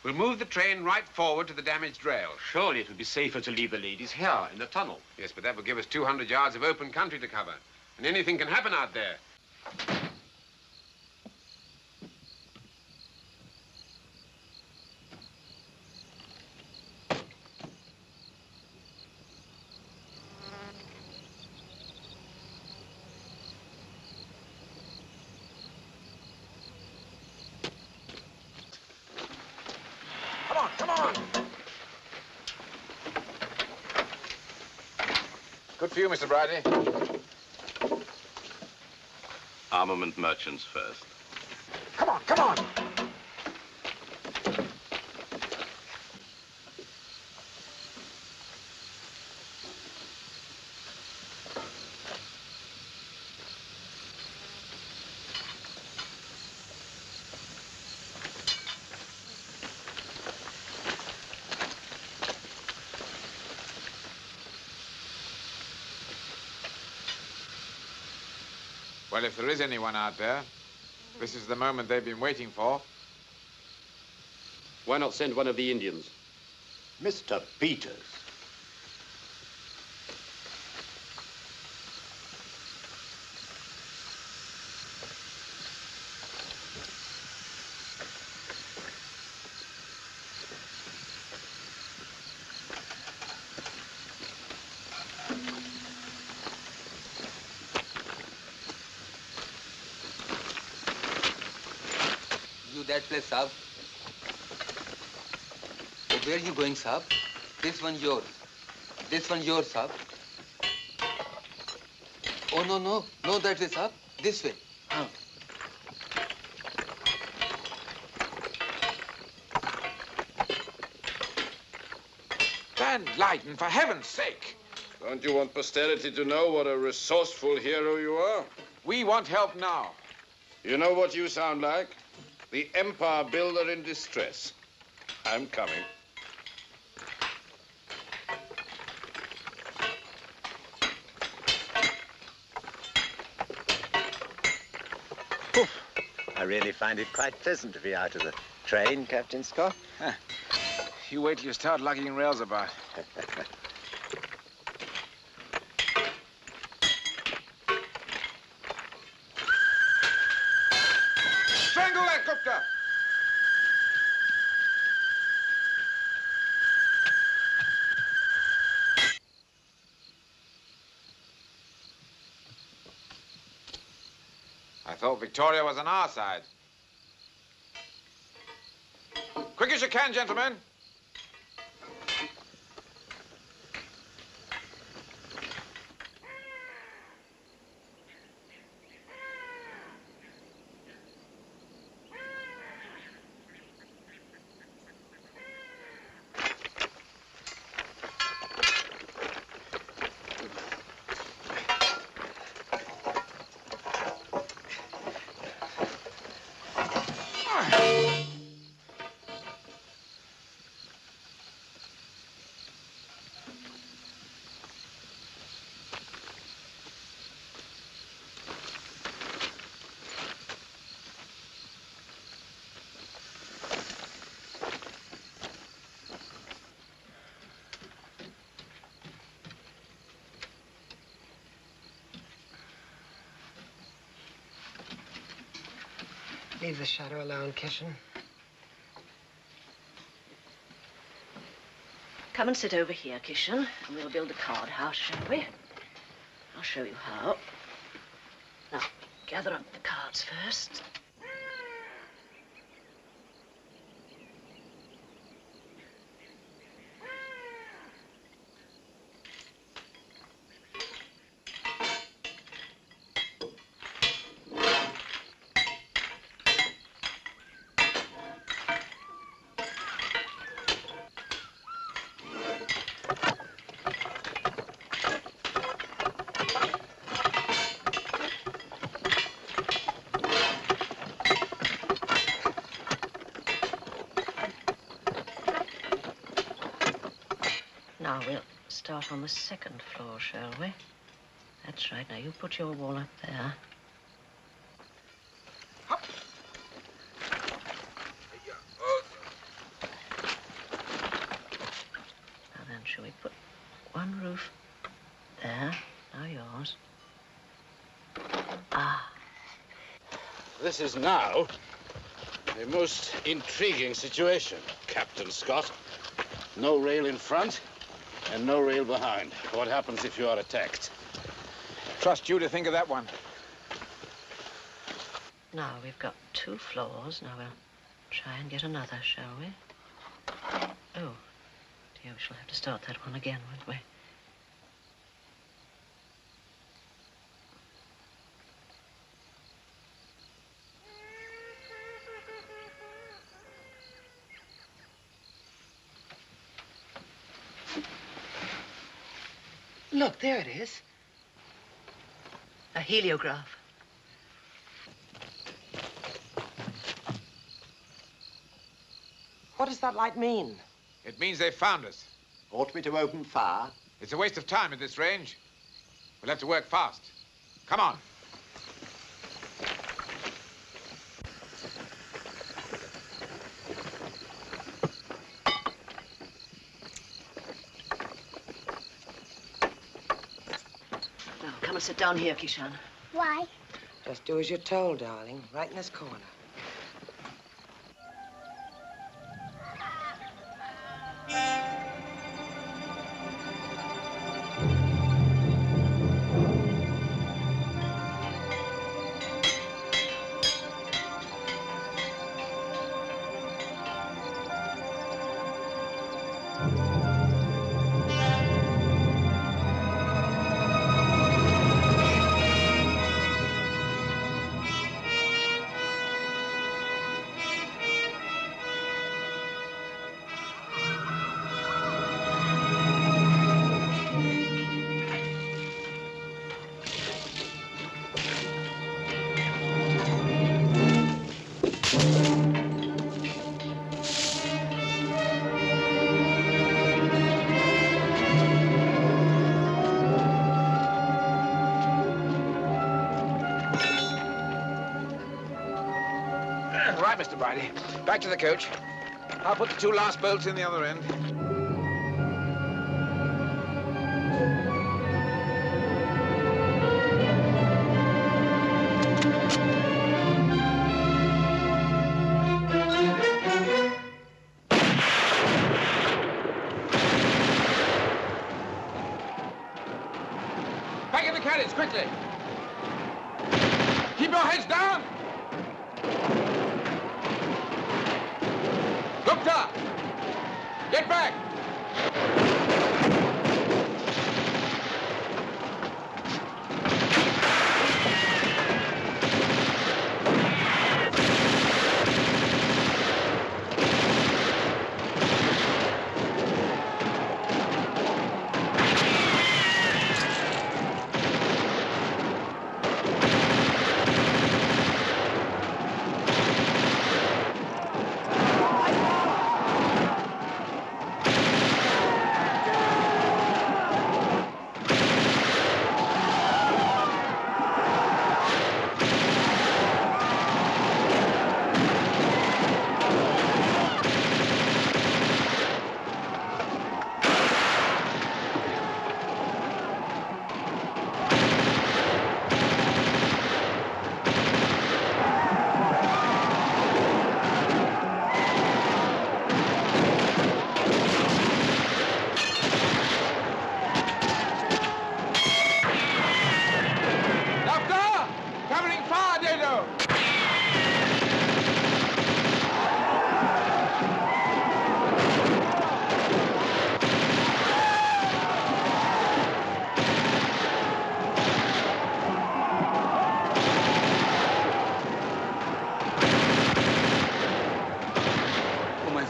We'll move the train right forward to the damaged rail. Surely it would be safer to leave the ladies here in the tunnel. Yes, but that will give us 200 yards of open country to cover. And anything can happen out there. Come on, come on. Good for you, Mr. Bridie. Armament merchants first. Come on, come on. Well, if there is anyone out there, this is the moment they've been waiting for. Why not send one of the Indians? Mr. Peters. You that place, Sahib. Oh, where are you going, Sahib? This one yours. This one yours, Sahib. Oh, no, no. No, that way, Sahib. This way. Huh. Van Leyden, for heaven's sake. Don't you want posterity to know what a resourceful hero you are? We want help now. You know what you sound like? The empire builder in distress. I'm coming. I really find it quite pleasant to be out of the train, Captain Scott. Huh. You wait till you start lugging rails about. Strangle that, Gupta! I thought Victoria was on our side. Quick as you can, gentlemen. Leave the shadow alone, Kishan. Come and sit over here, Kishan, and we'll build a card house, shall we? I'll show you how. Now, gather up the cards first. Now we'll start on the second floor, shall we? That's right. Now you put your wall up there. Now then, shall we put one roof there? Now yours. Ah. This is now a most intriguing situation, Captain Scott. No rail in front and no rail behind. What happens if you are attacked? Trust you to think of that one. Now, we've got 2 floors. Now, we'll try and get another, shall we? Oh, dear, we shall have to start that one again, won't we? Look, there it is. A heliograph. What does that light mean? It means they've found us. Ought we to open fire? It's a waste of time at this range. We'll have to work fast. Come on. Now, come and sit down here, Kishan. Why? Just do as you're told, darling. Right in this corner. Right, Mr. Bridie. Back to the coach. I'll put the 2 last bolts in the other end. Back in the carriage, quickly. Keep your heads down. Doctor! Get back!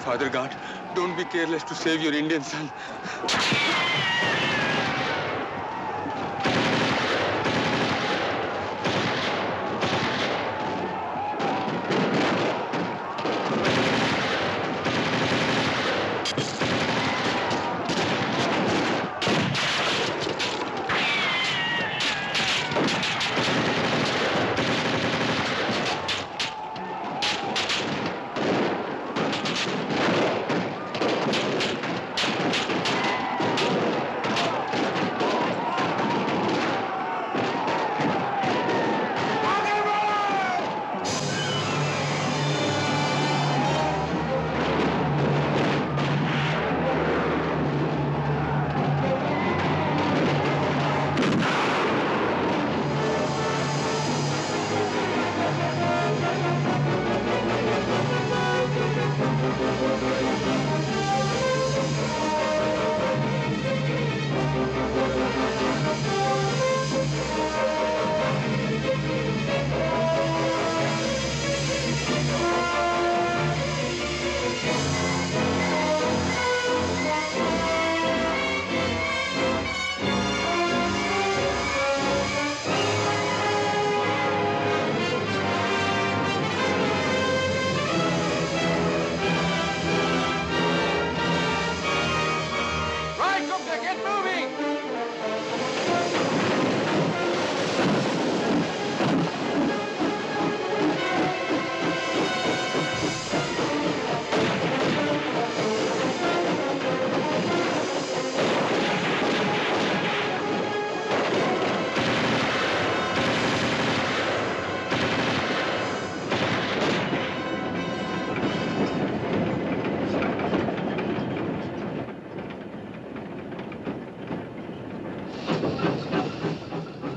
Father God, don't be careless to save your Indian son.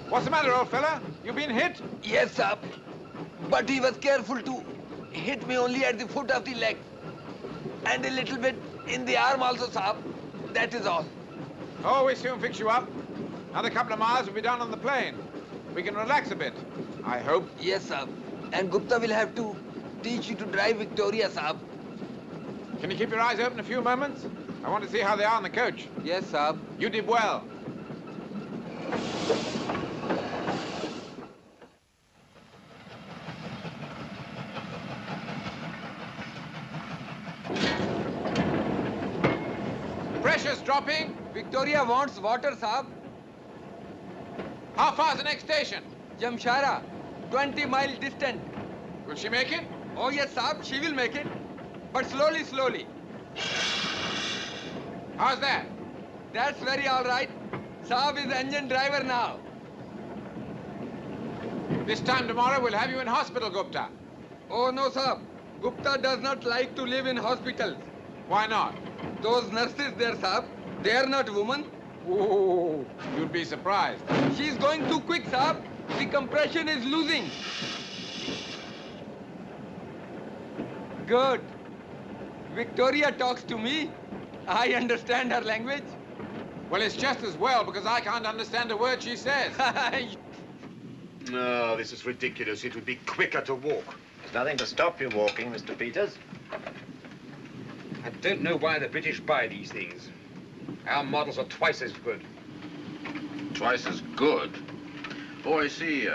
What's the matter, old fella? You been hit? Yes, sir. But he was careful to hit me only at the foot of the leg. And a little bit in the arm also, sir. That is all. Oh, we soon fix you up. Another couple of miles, we'll be down on the plain. We can relax a bit, I hope. Yes, sir. And Gupta will have to teach you to drive Victoria, sir. Can you keep your eyes open a few moments? I want to see how they are on the coach. Yes, sir. You did well. Pressure's dropping. Victoria wants water, sir. How far's the next station? Jamshara, 20 miles distant. Will she make it? Oh, yes, sir. She will make it. But slowly, slowly. How's that? That's very all right. Saab is engine driver now. This time tomorrow, we'll have you in hospital, Gupta. Oh, no, sir. Gupta does not like to live in hospitals. Why not? Those nurses there, sir, they are not women. Ooh, you'd be surprised. She's going too quick, sir. The compression is losing. Good. Victoria talks to me. I understand her language. Well, it's just as well, because I can't understand a word she says. No, this is ridiculous. It would be quicker to walk. There's nothing to stop you walking, Mr. Peters. I don't know why the British buy these things. Our models are twice as good. Twice as good? Oh, I see.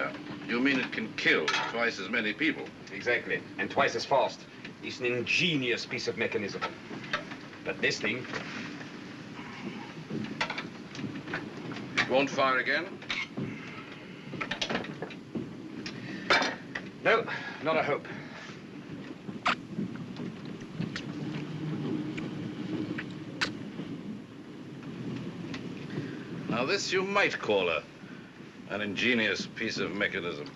You mean it can kill twice as many people? Exactly. And twice as fast. It's an ingenious piece of mechanism. But this thing... Won't fire again? No, not a hope. Now, this you might call an ingenious piece of mechanism.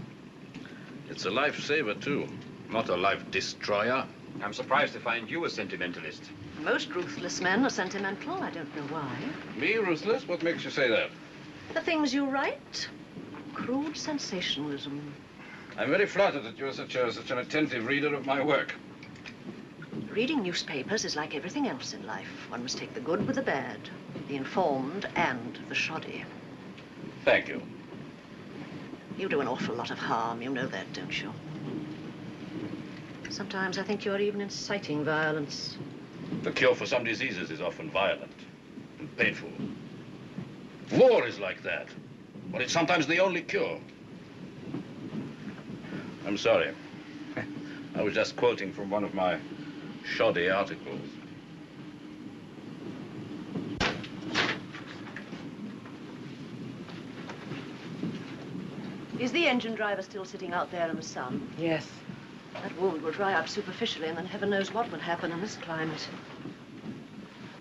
It's a lifesaver, too, not a life destroyer. I'm surprised to find you a sentimentalist. Most ruthless men are sentimental. I don't know why. Me, ruthless? What makes you say that? The things you write. Crude sensationalism. I'm very flattered that you're such an attentive reader of my work. Reading newspapers is like everything else in life. One must take the good with the bad, the informed and the shoddy. Thank you. You do an awful lot of harm. You know that, don't you? Sometimes I think you're even inciting violence. The cure for some diseases is often violent and painful. War is like that, but it's sometimes the only cure. I'm sorry. I was just quoting from one of my shoddy articles. Is the engine driver still sitting out there in the sun? Yes. That wound will dry up superficially, and then heaven knows what would happen in this climate.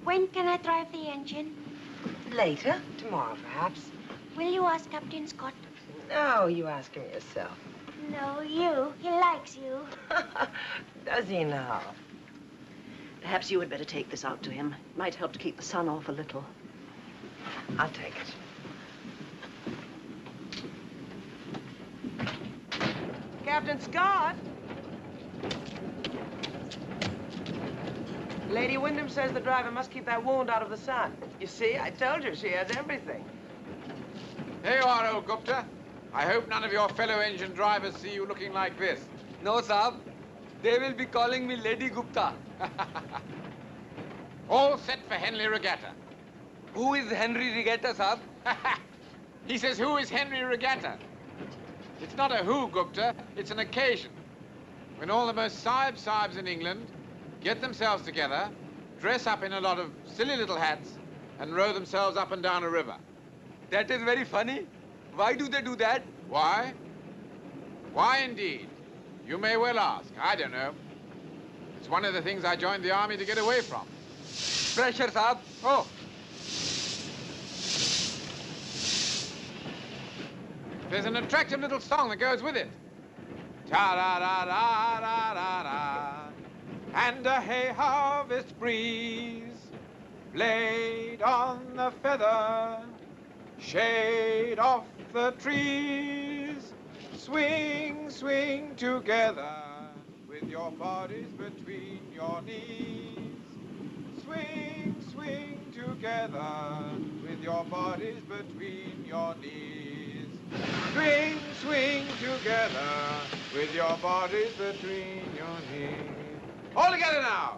When can I drive the engine? Later. Tomorrow, perhaps. Will you ask Captain Scott? No, you ask him yourself. No, you. He likes you. Does he now? Perhaps you had better take this out to him. It might help to keep the sun off a little. I'll take it. Captain Scott? Lady Wyndham says the driver must keep that wound out of the sun. You see, I told you she has everything. Here you are, old Gupta. I hope none of your fellow engine drivers see you looking like this. No, Saab. They will be calling me Lady Gupta. All set for Henley Regatta. Who is Henry Regatta, Saab? He says, who is Henry Regatta? It's not a who, Gupta. It's an occasion. When all the most sahibs in England get themselves together, dress up in a lot of silly little hats, and row themselves up and down a river. That is very funny. Why do they do that? Why? Why indeed? You may well ask. I don't know. It's one of the things I joined the army to get away from. Pressure, Saab. Oh. There's an attractive little song that goes with it. Ta-da-da-da-da-da-da. And a hay harvest breeze played on the feather, Shade off the trees, swing, swing together, with your bodies between your knees. Swing, swing together, with your bodies between your knees. Swing, swing together, with your bodies between your knees. All together now.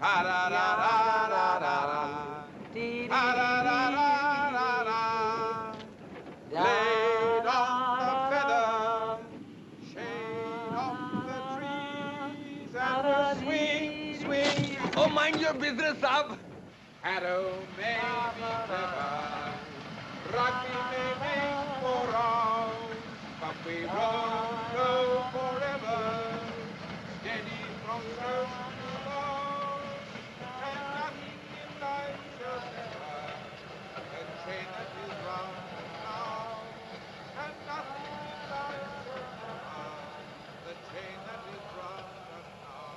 Ta-da-da-da-da-da-da. Ta-da-da-da-da-da. Laid on the feather, shade off the trees, and the swing, swing. Oh, mind your business, Saab. Harrow may be clever, rugby may make for round, but we won't go forever. Steady from throat to bone, and nothing in life shall ever. The train that is round and round, and nothing in life shall ever. The train that is round and round.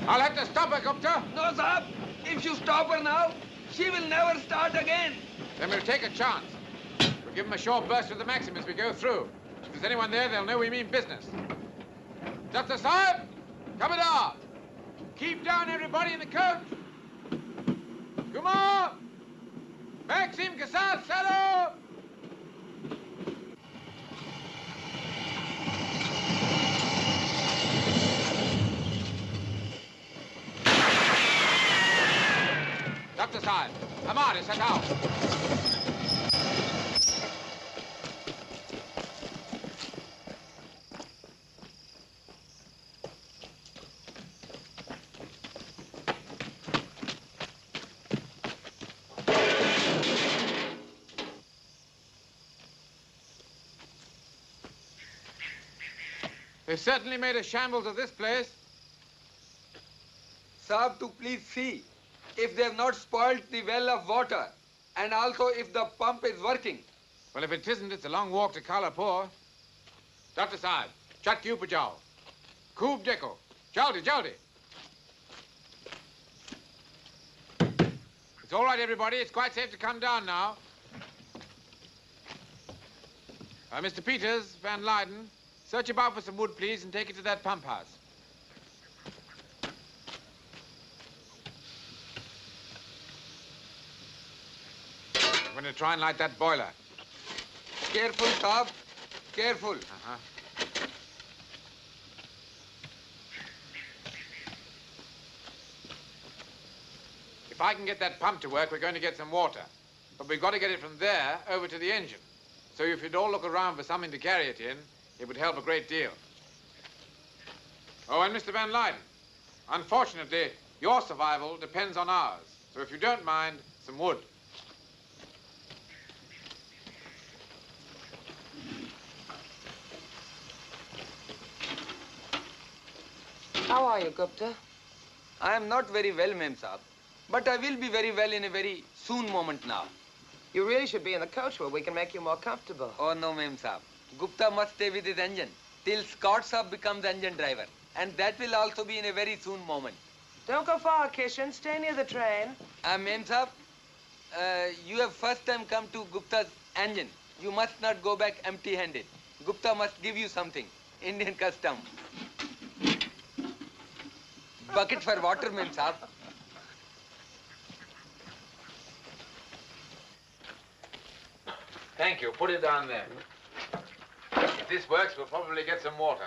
I'll have to stop her, Gupta. No, Saab. If you stop her now, she will never start again. Then we'll take a chance. We'll give them a short burst with the Maxim as we go through. If there's anyone there, they'll know we mean business. Dr. Saab, Commodore, keep down everybody in the coach. Kumar, Maxim, Kassar, Salo. Dr. Saab, Amar is set out. They've certainly made a shambles of this place. Saab, to please see if they have not spoiled the well of water, and also if the pump is working. Well, if it isn't, it's a long walk to Kalapur. Dr. Saab, chat ki upar jao. Khoob dekho. Jaldi, jaldi. It's all right, everybody. It's quite safe to come down now. Mr. Peters, Van Leyden, search about for some wood, please, and take it to that pump house. I'm going to try and light that boiler. Careful, Saab. Careful. Uh-huh. If I can get that pump to work, we're going to get some water. But we've got to get it from there over to the engine. So if you'd all look around for something to carry it in, it would help a great deal. Oh, and Mr. Van Leyden, unfortunately, your survival depends on ours. So if you don't mind, some wood. How are you, Gupta? I am not very well, Mem Saab. But I will be very well in a very soon moment now. You really should be in the coach where we can make you more comfortable. Oh, no, Mem Saab. Gupta must stay with his engine till Scott Saab becomes engine driver. And that will also be in a very soon moment. Don't go far, Kishan. Stay near the train. Mem Saab, you have first time come to Gupta's engine. You must not go back empty-handed. Gupta must give you something. Indian custom. Bucket for water, Mem Saab. Thank you. Put it down there. If this works, we'll probably get some water.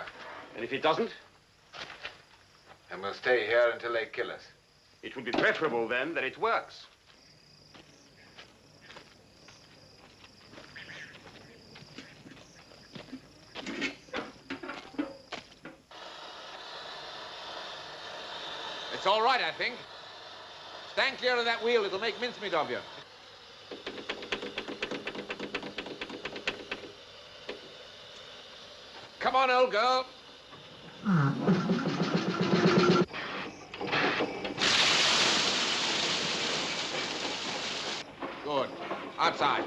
And if it doesn't? And we'll stay here until they kill us. It would be preferable then that it works. It's all right, I think. Stand clear of that wheel. It'll make mincemeat of you. Come on, old girl. Good. Outside.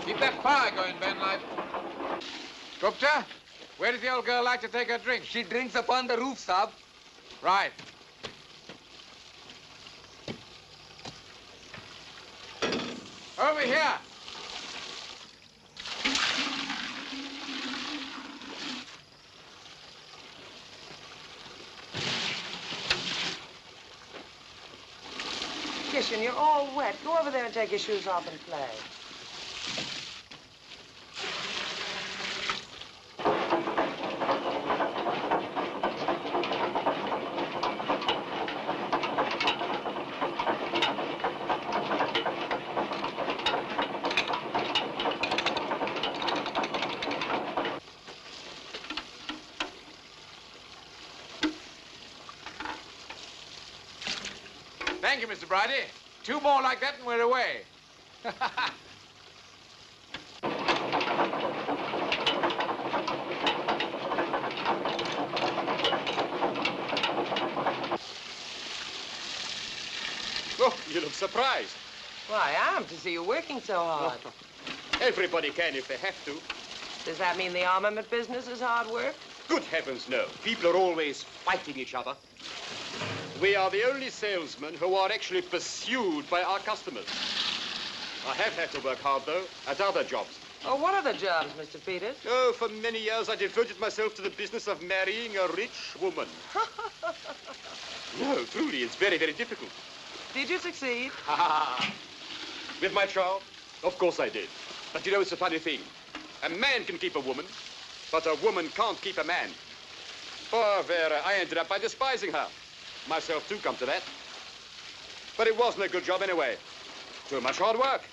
Keep that fire going, Benlight. Gupta, where does the old girl like to take her drink? She drinks upon the roof, Saab. Right. Over here. Kishan, you're all wet. Go over there and take your shoes off and play. Thank you, Mr. Bridie. 2 more like that and we're away. Oh, you look surprised. Well, I am, to see you working so hard. Everybody can if they have to. Does that mean the armament business is hard work? Good heavens, no. People are always fighting each other. We are the only salesmen who are actually pursued by our customers. I have had to work hard, though, at other jobs. Oh, what other jobs, Mr. Peters? Oh, for many years I devoted myself to the business of marrying a rich woman. No, truly, it's very, very difficult. Did you succeed? With my charm? Of course I did. But you know, it's a funny thing. A man can keep a woman, but a woman can't keep a man. Poor Vera, I ended up by despising her. Myself, too, come to that. But it wasn't a good job anyway. Too much hard work.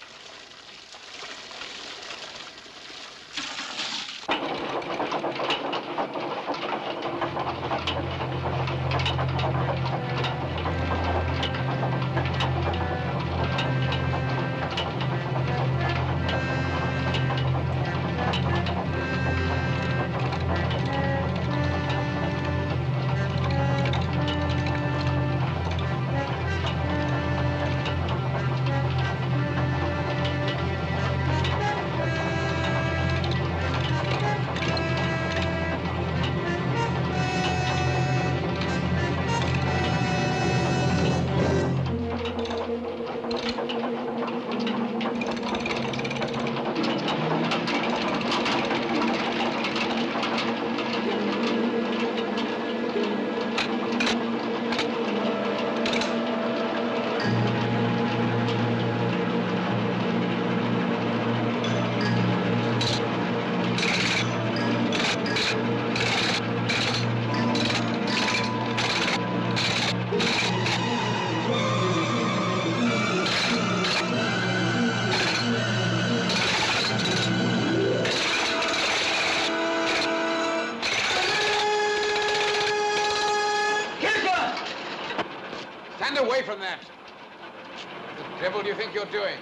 Stand away from that. What the devil do you think you're doing?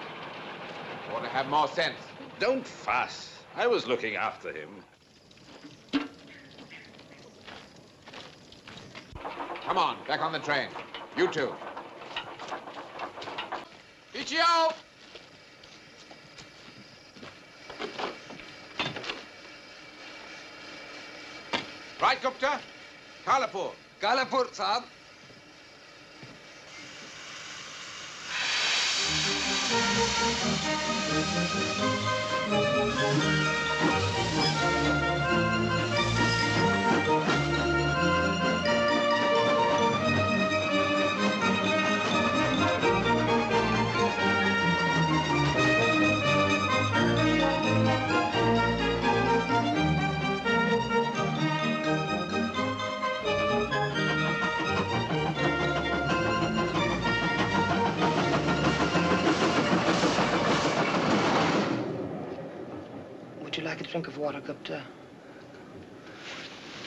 You ought to have more sense. Don't fuss. I was looking after him. Come on, back on the train. You two. Ichio! Right, Gupta? Kalapur. Kalapur, Saab. Would you like a drink of water, Gupta?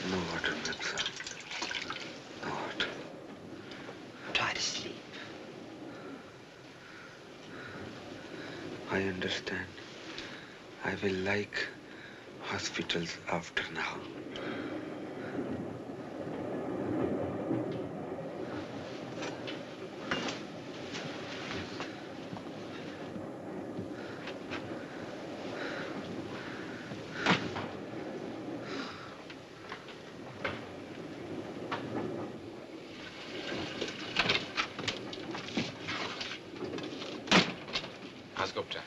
No water, Mirza. No water. Try to sleep. I understand. I will like hospitals after now. How's Gupta?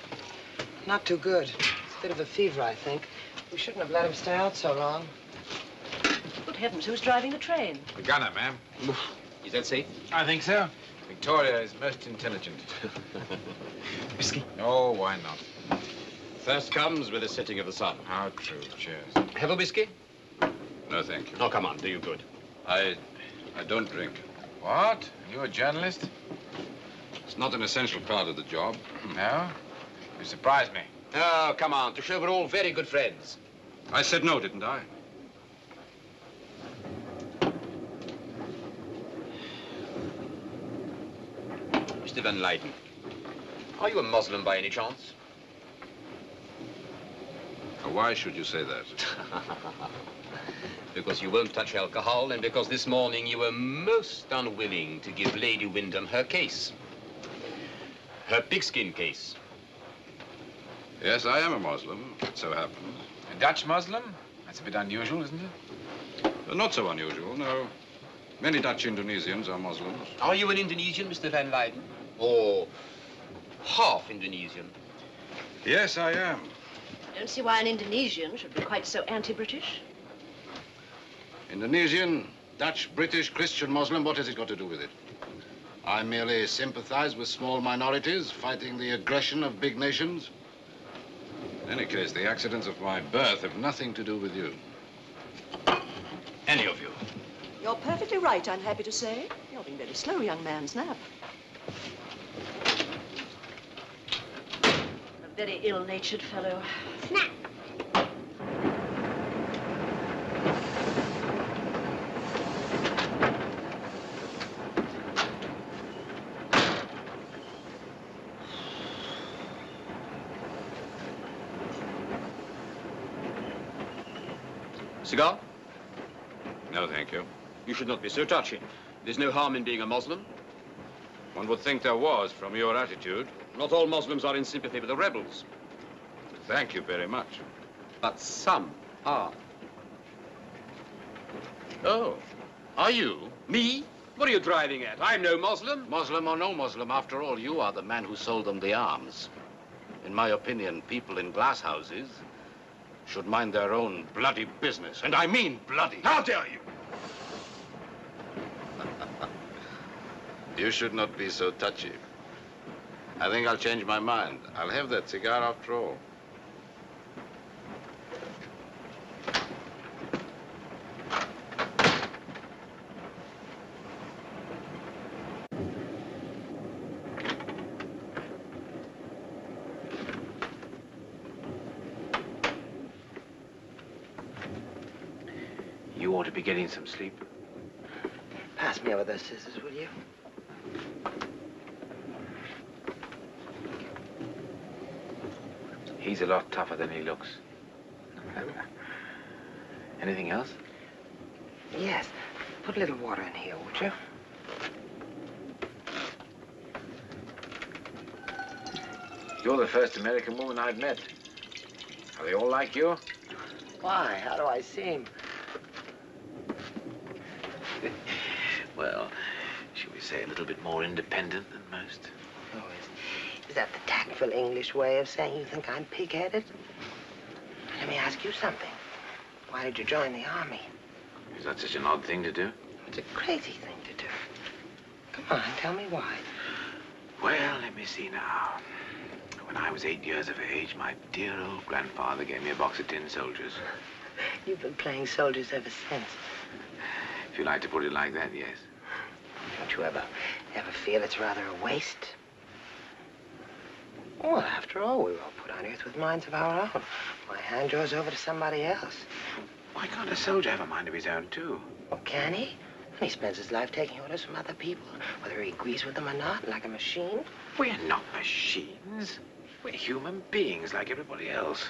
Not too good. It's a bit of a fever, I think. We shouldn't have let him stay out so long. Good heavens, who's driving the train? The gunner, ma'am. Is that safe? I think so. Victoria is most intelligent. Whiskey? Oh, why not? Thirst comes with the setting of the sun. How true. Cheers. Have a whiskey? No, thank you. Oh, come on, do you good. I don't drink. What? You a journalist? It's not an essential part of the job. No? You surprise me. Oh, come on, to show we're all very good friends. I said no, didn't I? Mr. Van Leyden, are you a Muslim by any chance? Why should you say that? Because you won't touch alcohol, and because this morning you were most unwilling to give Lady Wyndham her case. Her pigskin case. Yes, I am a Muslim, it so happens. A Dutch Muslim? That's a bit unusual, isn't it? Not so unusual, no. Many Dutch Indonesians are Muslims. Are you an Indonesian, Mr. Van Leyden? Or half Indonesian? Yes, I am. I don't see why an Indonesian should be quite so anti-British. Indonesian, Dutch, British, Christian, Muslim, what has it got to do with it? I merely sympathize with small minorities fighting the aggression of big nations. In any case, the accidents of my birth have nothing to do with you. Any of you. You're perfectly right, I'm happy to say. You're being very slow, young man. Snap. A very ill-natured fellow. Snap. Cigar? No, thank you. You should not be so touchy. There's no harm in being a Muslim. One would think there was from your attitude. Not all Muslims are in sympathy with the rebels. Thank you very much. But some are. Oh, are you? Me? What are you driving at? I'm no Muslim. Muslim or no Muslim, after all, you are the man who sold them the arms. In my opinion, people in glass houses should mind their own bloody business. And I mean bloody. How dare you? You should not be so touchy. I think I'll change my mind. I'll have that cigar after all. You ought to be getting some sleep. Pass me over those scissors, will you? He's a lot tougher than he looks. Anything else? Yes. Put a little water in here, would you? You're the first American woman I've met. Are they all like you? Why? How do I seem? Well, should we say a little bit more independent than most? Oh, is that the tactful English way of saying you think I'm pig-headed? Let me ask you something. Why did you join the army? Is that such an odd thing to do? It's a crazy thing to do. Come on, tell me why. Well, let me see now. When I was 8 years of age, my dear old grandfather gave me a box of tin soldiers. You've been playing soldiers ever since. If you like to put it like that, yes. Don't you ever feel it's rather a waste? Well, after all, we were all put on Earth with minds of our own. Why hand yours over to somebody else? Why can't a soldier have a mind of his own, too? Well, can he? He spends his life taking orders from other people, whether he agrees with them or not, like a machine. We're not machines. We're human beings like everybody else.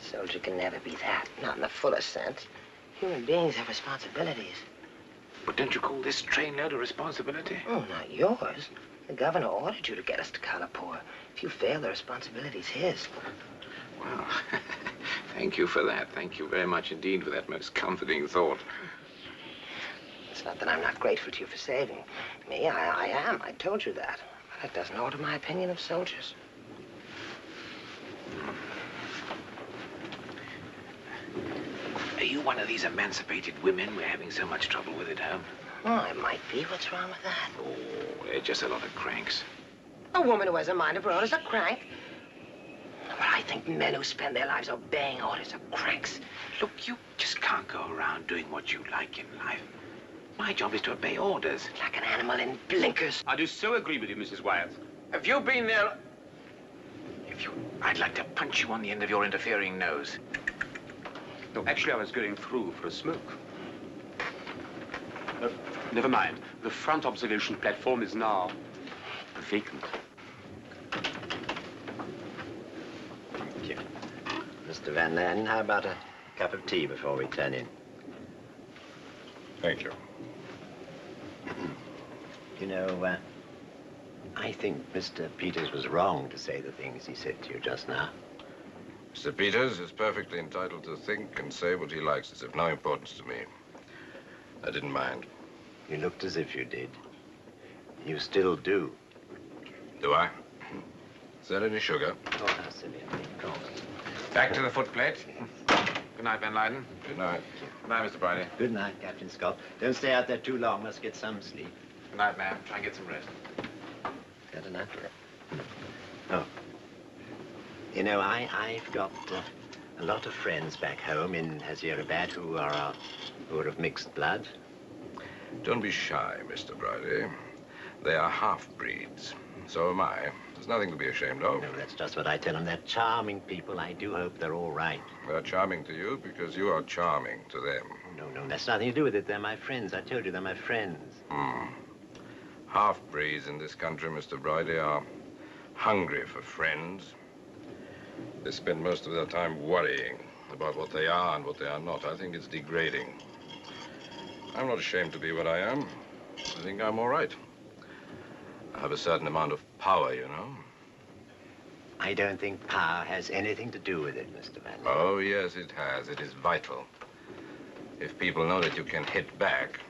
Soldier can never be that, not in the fullest sense. Human beings have responsibilities. But don't you call this trainload a responsibility? Oh, not yours. The governor ordered you to get us to Kalapur. If you fail, the responsibility's his. Well, thank you for that. Thank you very much indeed for that most comforting thought. It's not that I'm not grateful to you for saving me. I am. I told you that. But it doesn't alter my opinion of soldiers. Are you one of these emancipated women we're having so much trouble with at home? Oh, it might be. What's wrong with that? Oh, they're just a lot of cranks. A woman who has a mind of her own is a crank. But I think men who spend their lives obeying orders are cranks. Look, you just can't go around doing what you like in life. My job is to obey orders. Like an animal in blinkers. I do so agree with you, Mrs. Wyatt. Have you been there? I'd like to punch you on the end of your interfering nose. No, actually, I was going through for a smoke. Never mind. The front observation platform is now vacant. Thank you. Mr. Van Lanen, how about a cup of tea before we turn in? Thank you. You know, I think Mr. Peters was wrong to say the things he said to you just now. Mr. Peters is perfectly entitled to think and say what he likes. It's of no importance to me. I didn't mind. You looked as if you did. You still do. Do I? Is there any sugar? Oh, how silly of me. Of course. Back to the footplate. Good night, Van Lyden. Good night. Good night, Mr. Bridie. Good night, Captain Scott. Don't stay out there too long. Must get some sleep. Good night, ma'am. Try and get some rest. Got enough? Oh. You know, I've got a lot of friends back home in Hyderabad who are of mixed blood. Don't be shy, Mr. Bridie. They are half-breeds. So am I. There's nothing to be ashamed of. No, that's just what I tell them. They're charming people. I do hope they're all right. They're charming to you because you are charming to them. No, that's nothing to do with it. They're my friends. I told you, they're my friends. Half-breeds in this country, Mr. Bridie, are hungry for friends. They spend most of their time worrying about what they are and what they are not. I think it's degrading. I'm not ashamed to be what I am. I think I'm all right. I have a certain amount of power, you know. I don't think power has anything to do with it, Mr. Van Lanen. Oh, yes, it has. It is vital. If people know that you can hit back,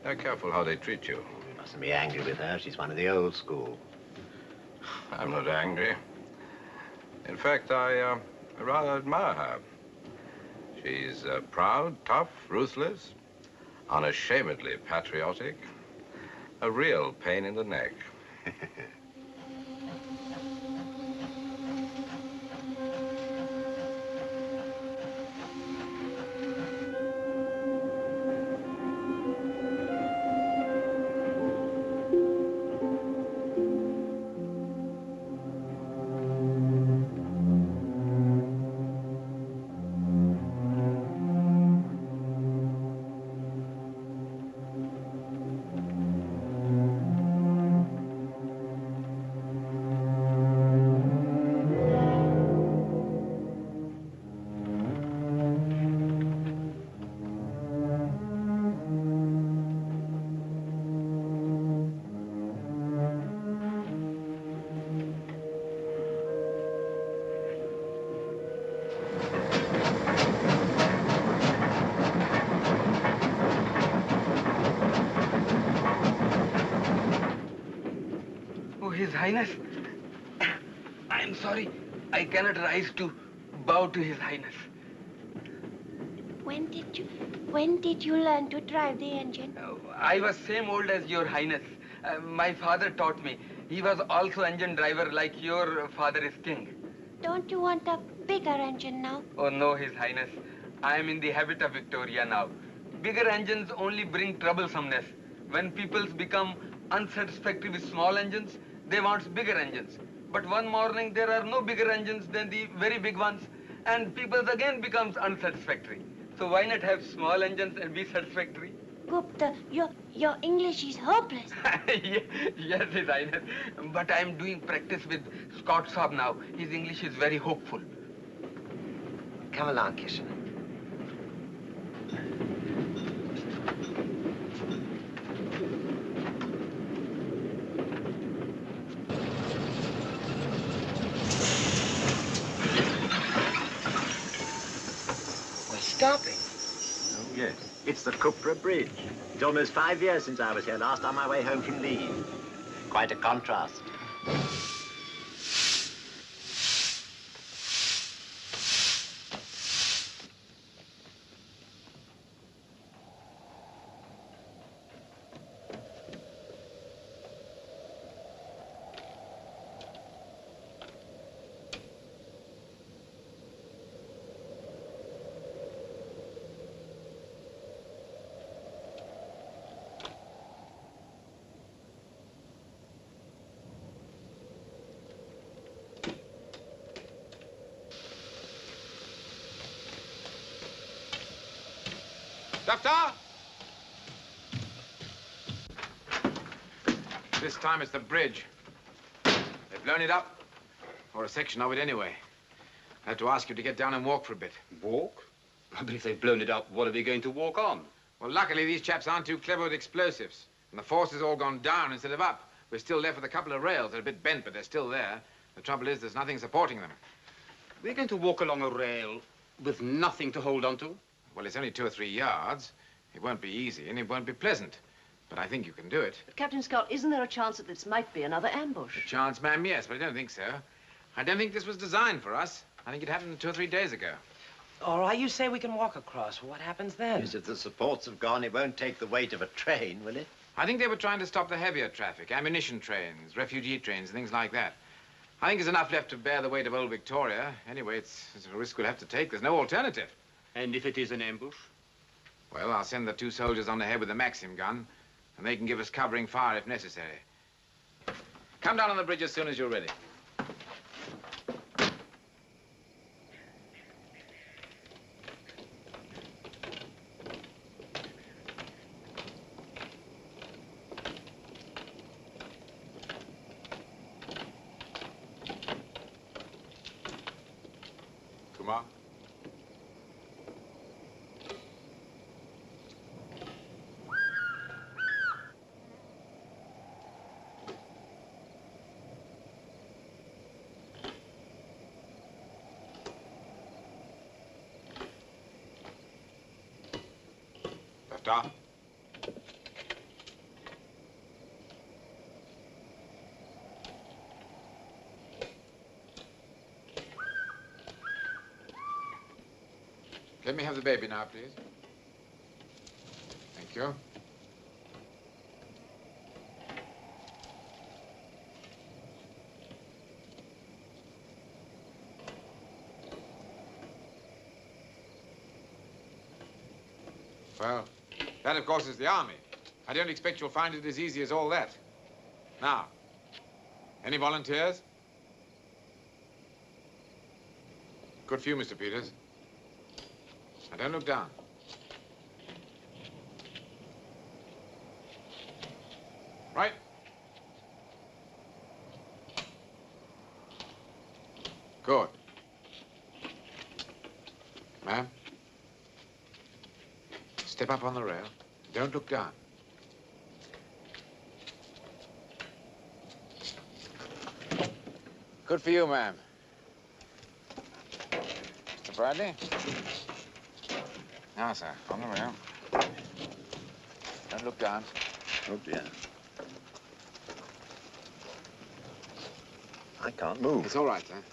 they're careful how they treat you. You mustn't be angry with her. She's one of the old school. I'm not angry. In fact, I rather admire her. She's proud, tough, ruthless, unashamedly patriotic, a real pain in the neck. His Highness, I'm sorry. I cannot rise to bow to His Highness. When did you learn to drive the engine? I was same old as Your Highness. My father taught me. He was also engine driver like your father is king. Don't you want a bigger engine now? Oh, no, His Highness. I am in the habit of Victoria now. Bigger engines only bring troublesomeness. When people become unsatisfactory with small engines, they want bigger engines. But one morning, there are no bigger engines than the very big ones, and people again becomes unsatisfactory. So why not have small engines and be satisfactory? Gupta, your English is hopeless. Yes, His Highness. But I am doing practice with Scott Saab now. His English is very hopeful. Come along, Kishan. Stopping. Oh, yes. It's the Kupra Bridge. It's almost 5 years since I was here last on my way home from leave. Quite a contrast. Doctor! This time it's the bridge. They've blown it up. Or a section of it anyway. I have to ask you to get down and walk for a bit. Walk? But if they've blown it up, what are we going to walk on? Well, luckily, these chaps aren't too clever with explosives. And the force has all gone down instead of up. We're still left with a couple of rails. They're a bit bent, but they're still there. The trouble is, there's nothing supporting them. We're going to walk along a rail with nothing to hold on to? Well, it's only 2 or 3 yards. It won't be easy, and it won't be pleasant. But I think you can do it. But, Captain Scott, isn't there a chance that this might be another ambush? Chance, ma'am, yes, but I don't think so. I don't think this was designed for us. I think it happened 2 or 3 days ago. All right, you say we can walk across. Well, what happens then? Yes, if the supports have gone, it won't take the weight of a train, will it? I think they were trying to stop the heavier traffic, ammunition trains, refugee trains, and things like that. I think there's enough left to bear the weight of old Victoria. Anyway, it's a risk we'll have to take. There's no alternative. And if it is an ambush? Well, I'll send the 2 soldiers on ahead with the Maxim gun, and they can give us covering fire if necessary. Come down on the bridge as soon as you're ready. Come on. Doctor. Let me have the baby now, please. Thank you. Well, that, of course, is the army. I don't expect you'll find it as easy as all that. Now, any volunteers? Good for you, Mr. Peters. Now, don't look down. Right. Good. Ma'am? Step up on the rail. Don't look down. Good for you, ma'am. Mr. Bradley? Now, sir, on the rail. Don't look down. Oh, dear. I can't move. It's all right, sir.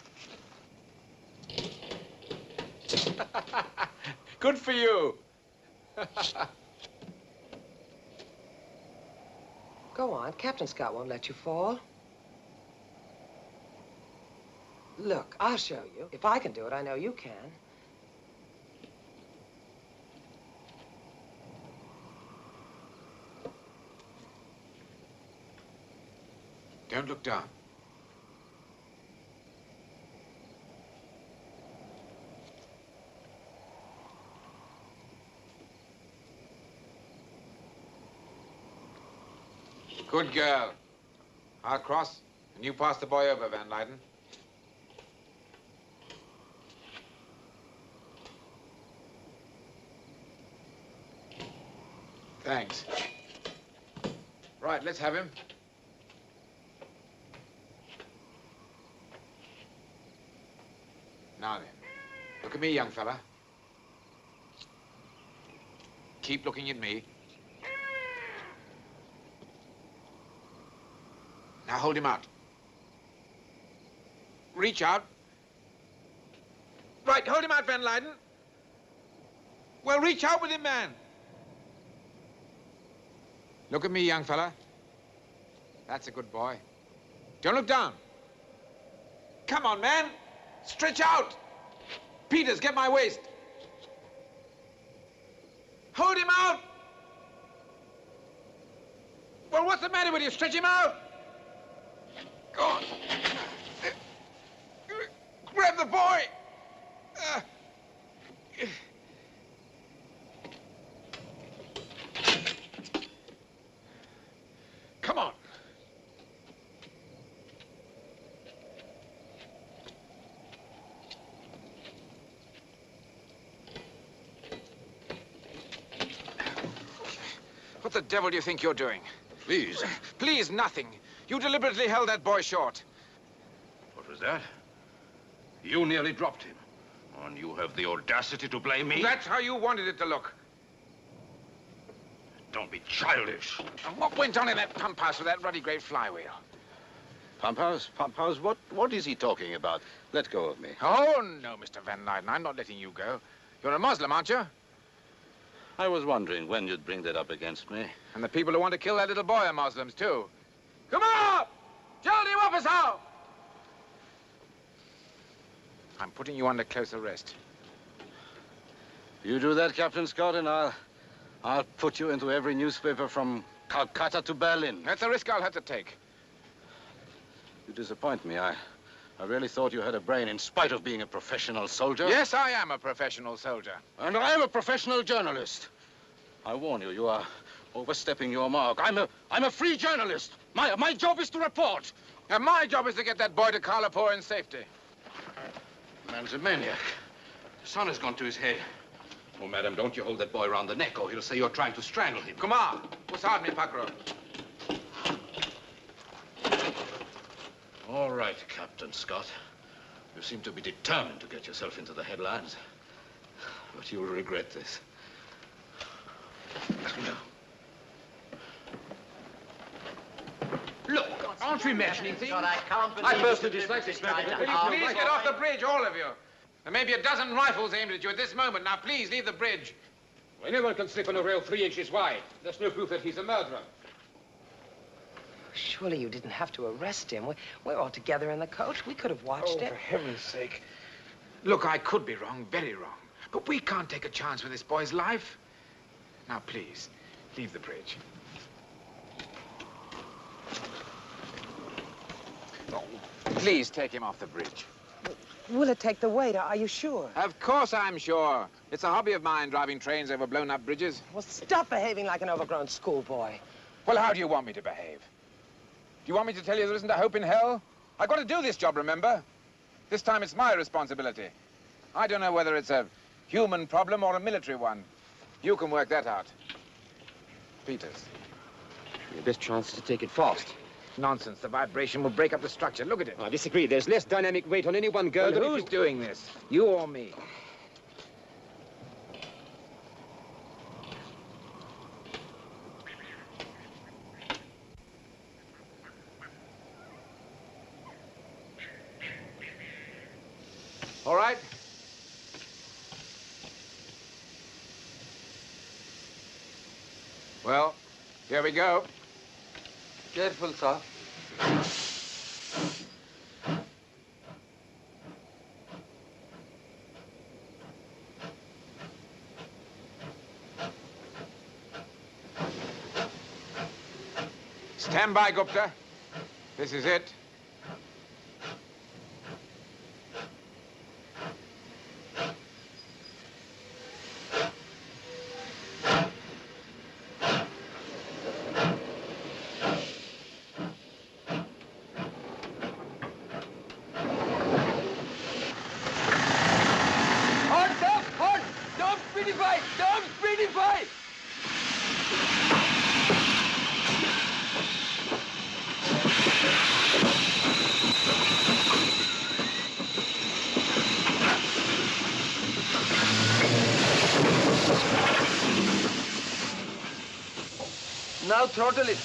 Good for you. Go on. Captain Scott won't let you fall. Look, I'll show you. If I can do it, I know you can. Don't look down. Good girl. I'll cross, and you pass the boy over, Van Leyden. Thanks. Right, let's have him. Now then, look at me, young fella. Keep looking at me. Now hold him out. Reach out. Right, hold him out, Van Leyden. Well, reach out with him, man. Look at me, young fella. That's a good boy. Don't look down. Come on, man. Stretch out. Peters, get my waist. Hold him out. Well, what's the matter with you? Stretch him out. Go on. Grab the boy. What the devil do you think you're doing? Please. Please, nothing. You deliberately held that boy short. What was that? You nearly dropped him. And you have the audacity to blame me? That's how you wanted it to look. Don't be childish. And what went on in that pump house with that ruddy great flywheel? Pump house? Pump house? What is he talking about? Let go of me. Oh, no, Mr. Van Lyden. I'm not letting you go. You're a Muslim, aren't you? I was wondering when you'd bring that up against me. And the people who want to kill that little boy are Muslims, too. Come on! Jaldi wapis. I'm putting you under close arrest. You do that, Captain Scott, and I'll put you into every newspaper from Calcutta to Berlin. That's a risk I'll have to take. You disappoint me. I really thought you had a brain in spite of being a professional soldier. Yes, I am a professional soldier. And I am a professional journalist. I warn you, you are overstepping your mark. I'm a free journalist. My job is to report. And my job is to get that boy to Karlapur in safety. Man's a maniac. The sun has gone to his head. Oh, madam, don't you hold that boy round the neck, or he'll say you're trying to strangle him. Come on. Usad me, Pakro. All right, Captain Scott. You seem to be determined to get yourself into the headlines. But you'll regret this. Look, aren't we mentioning things? God, I can't believe I personally dislike this man. Will you please get off the bridge, all of you? There may be a dozen rifles aimed at you at this moment. Now, please, leave the bridge. Well, anyone can slip on a rail 3 inches wide. There's no proof that he's a murderer. Surely you didn't have to arrest him. We're all together in the coach. We could have watched it. For heaven's sake. Look, I could be wrong, very wrong. But we can't take a chance with this boy's life. Now, please, leave the bridge. Oh, please take him off the bridge. Will it take the weight? Are you sure? Of course I'm sure. It's a hobby of mine, driving trains over blown-up bridges. Well, stop behaving like an overgrown schoolboy. Well, how do you want me to behave? Do you want me to tell you there isn't a hope in hell? I've got to do this job, remember? This time it's my responsibility. I don't know whether it's a human problem or a military one. You can work that out. Peters. Your best chance is to take it fast. Nonsense. The vibration will break up the structure. Look at it. I disagree. There's less dynamic weight on any one girl. Well, who's doing this? You or me? All right. Well, here we go. Careful, sir. Stand by, Gupta. This is it. Now throttle it.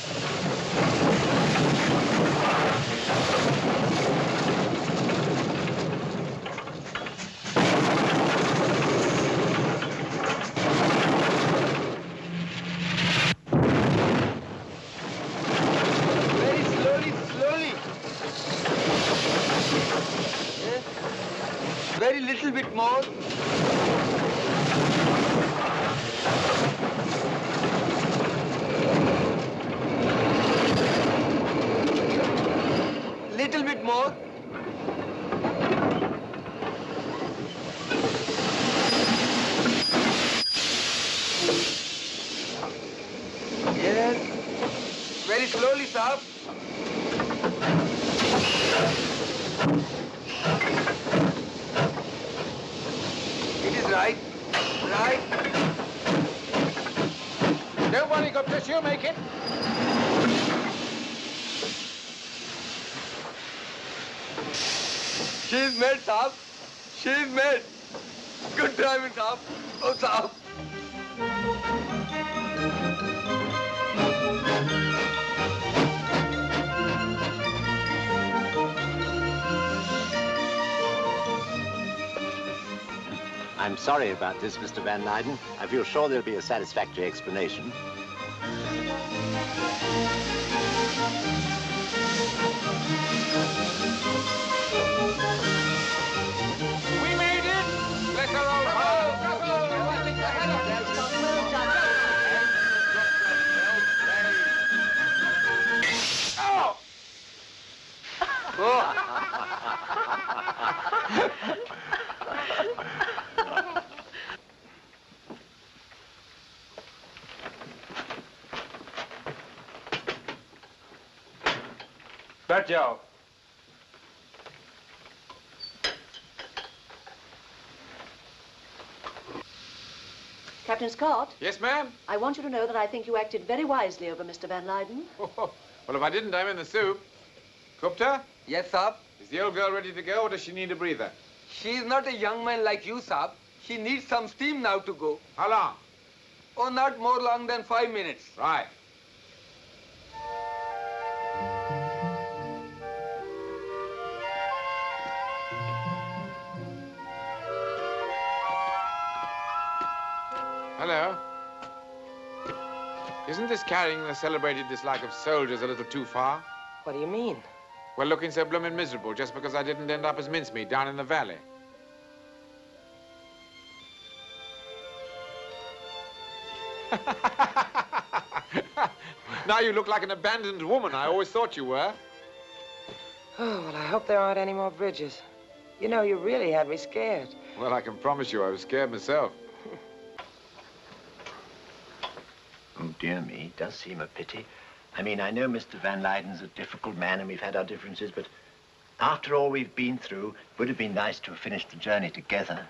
Very slowly, slowly. Yes. Very little bit more. Little bit more. Yes. Very slowly, sir. It is right. Right. Don't worry, Gupta. She'll She's made, Saab. She's made. Good driving, Saab. Oh, Saab. I'm sorry about this, Mr. Van Leyden. I feel sure there'll be a satisfactory explanation. We made it! Bless our old heart! Bertio. Captain Scott? Yes, ma'am? I want you to know that I think you acted very wisely over Mr. Van Leyden. Well, if I didn't, I'm in the soup. Gupta? Yes, Saab. Is the old girl ready to go, or does she need a breather? She's not a young man like you, Saab. She needs some steam now to go. How long? Oh, not more long than 5 minutes. Right. Hello. Isn't this carrying the celebrated dislike of soldiers a little too far? What do you mean? Well, looking so bloomin' miserable just because I didn't end up as mincemeat down in the valley. Now you look like an abandoned woman. I always thought you were. Oh, well, I hope there aren't any more bridges. You know, you really had me scared. Well, I can promise you I was scared myself. Oh, dear me, it does seem a pity. I mean, I know Mr. Van Leyden's a difficult man and we've had our differences, but after all we've been through, it would have been nice to have finished the journey together.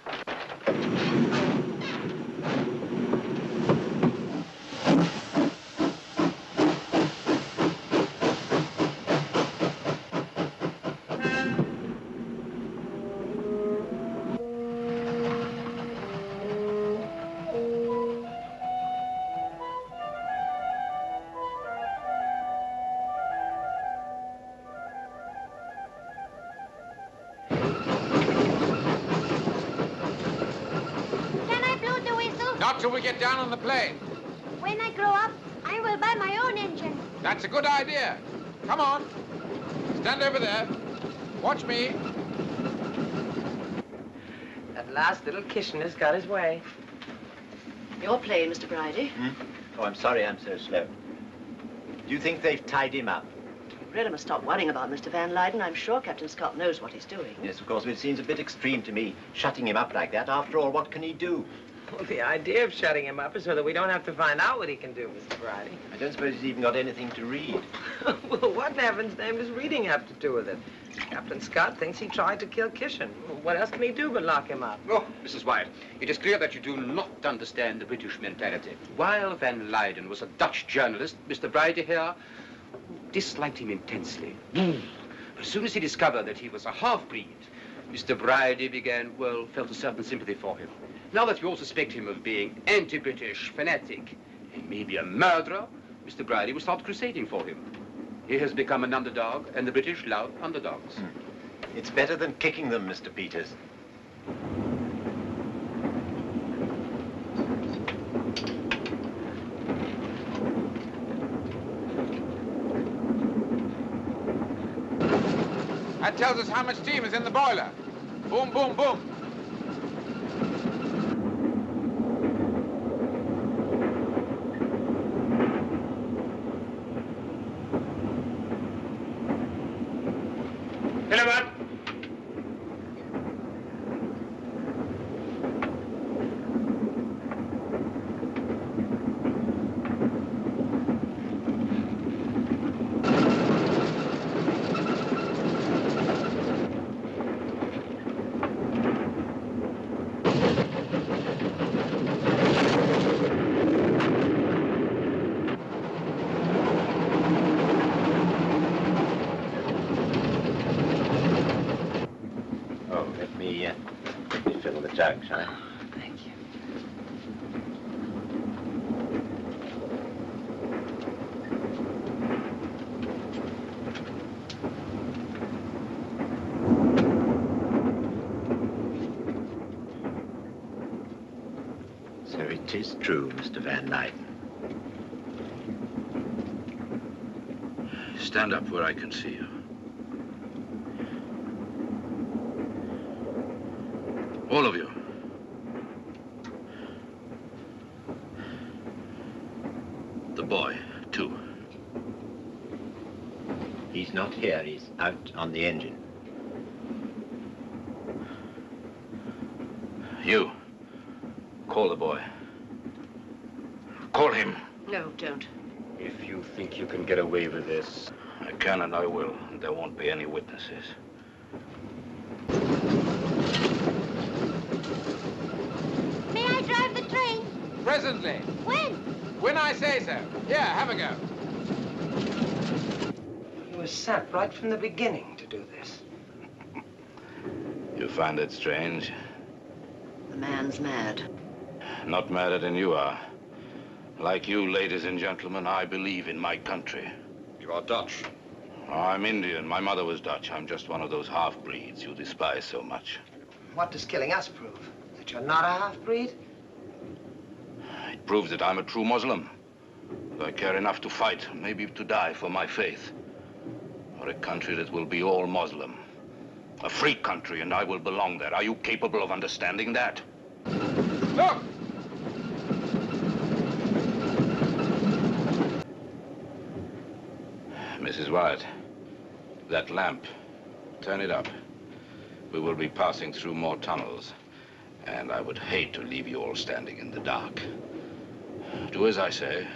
Not till we get down on the plane. When I grow up, I will buy my own engine. That's a good idea. Come on. Stand over there. Watch me. At last, little Kitchener's got his way. Your plane, Mr. Bridie. Oh, I'm sorry I'm so slow. Do you think they've tied him up? You really must stop worrying about Mr. Van Leyden. I'm sure Captain Scott knows what he's doing. Yes, of course, but it seems a bit extreme to me, shutting him up like that. After all, what can he do? Well, the idea of shutting him up is so that we don't have to find out what he can do, Mr. Bridie. I don't suppose he's even got anything to read. Well, what in heaven's name does reading have to do with it? Captain Scott thinks he tried to kill Kitchen. What else can he do but lock him up? Oh, Mrs. White, it is clear that you do not understand the British mentality. While Van Leyden was a Dutch journalist, Mr. Bridie here disliked him intensely. As soon as he discovered that he was a half-breed, Mr. Bridie felt a certain sympathy for him. Now that you all suspect him of being anti-British, fanatic, and maybe a murderer, Mr. Bridie will start crusading for him. He has become an underdog, and the British love underdogs. It's better than kicking them, Mr. Peters. That tells us how much steam is in the boiler. Boom, boom, boom. me quickly fill the jug, shall I? Thank you. So it is true, Mr. Van Nyden. Stand up where I can see you. All of you. The boy, too. He's not here. He's out on the engine. You. Call the boy. Call him. No, don't. If you think you can get away with this... I can and I will. And there won't be any witnesses. May I drive the train? Presently. When? When I say so. Here, have a go. He was sent right from the beginning to do this. You find it strange? The man's mad. Not madder than you are. Like you, ladies and gentlemen, I believe in my country. You are Dutch. I'm Indian. My mother was Dutch. I'm just one of those half-breeds you despise so much. What does killing us prove? That you're not a half-breed? It proves that I'm a true Muslim. That I care enough to fight, maybe to die for my faith. For a country that will be all Muslim. A free country, and I will belong there. Are you capable of understanding that? Look! Mrs. Wyatt, that lamp, turn it up. We will be passing through more tunnels, and I would hate to leave you all standing in the dark. Do as I say.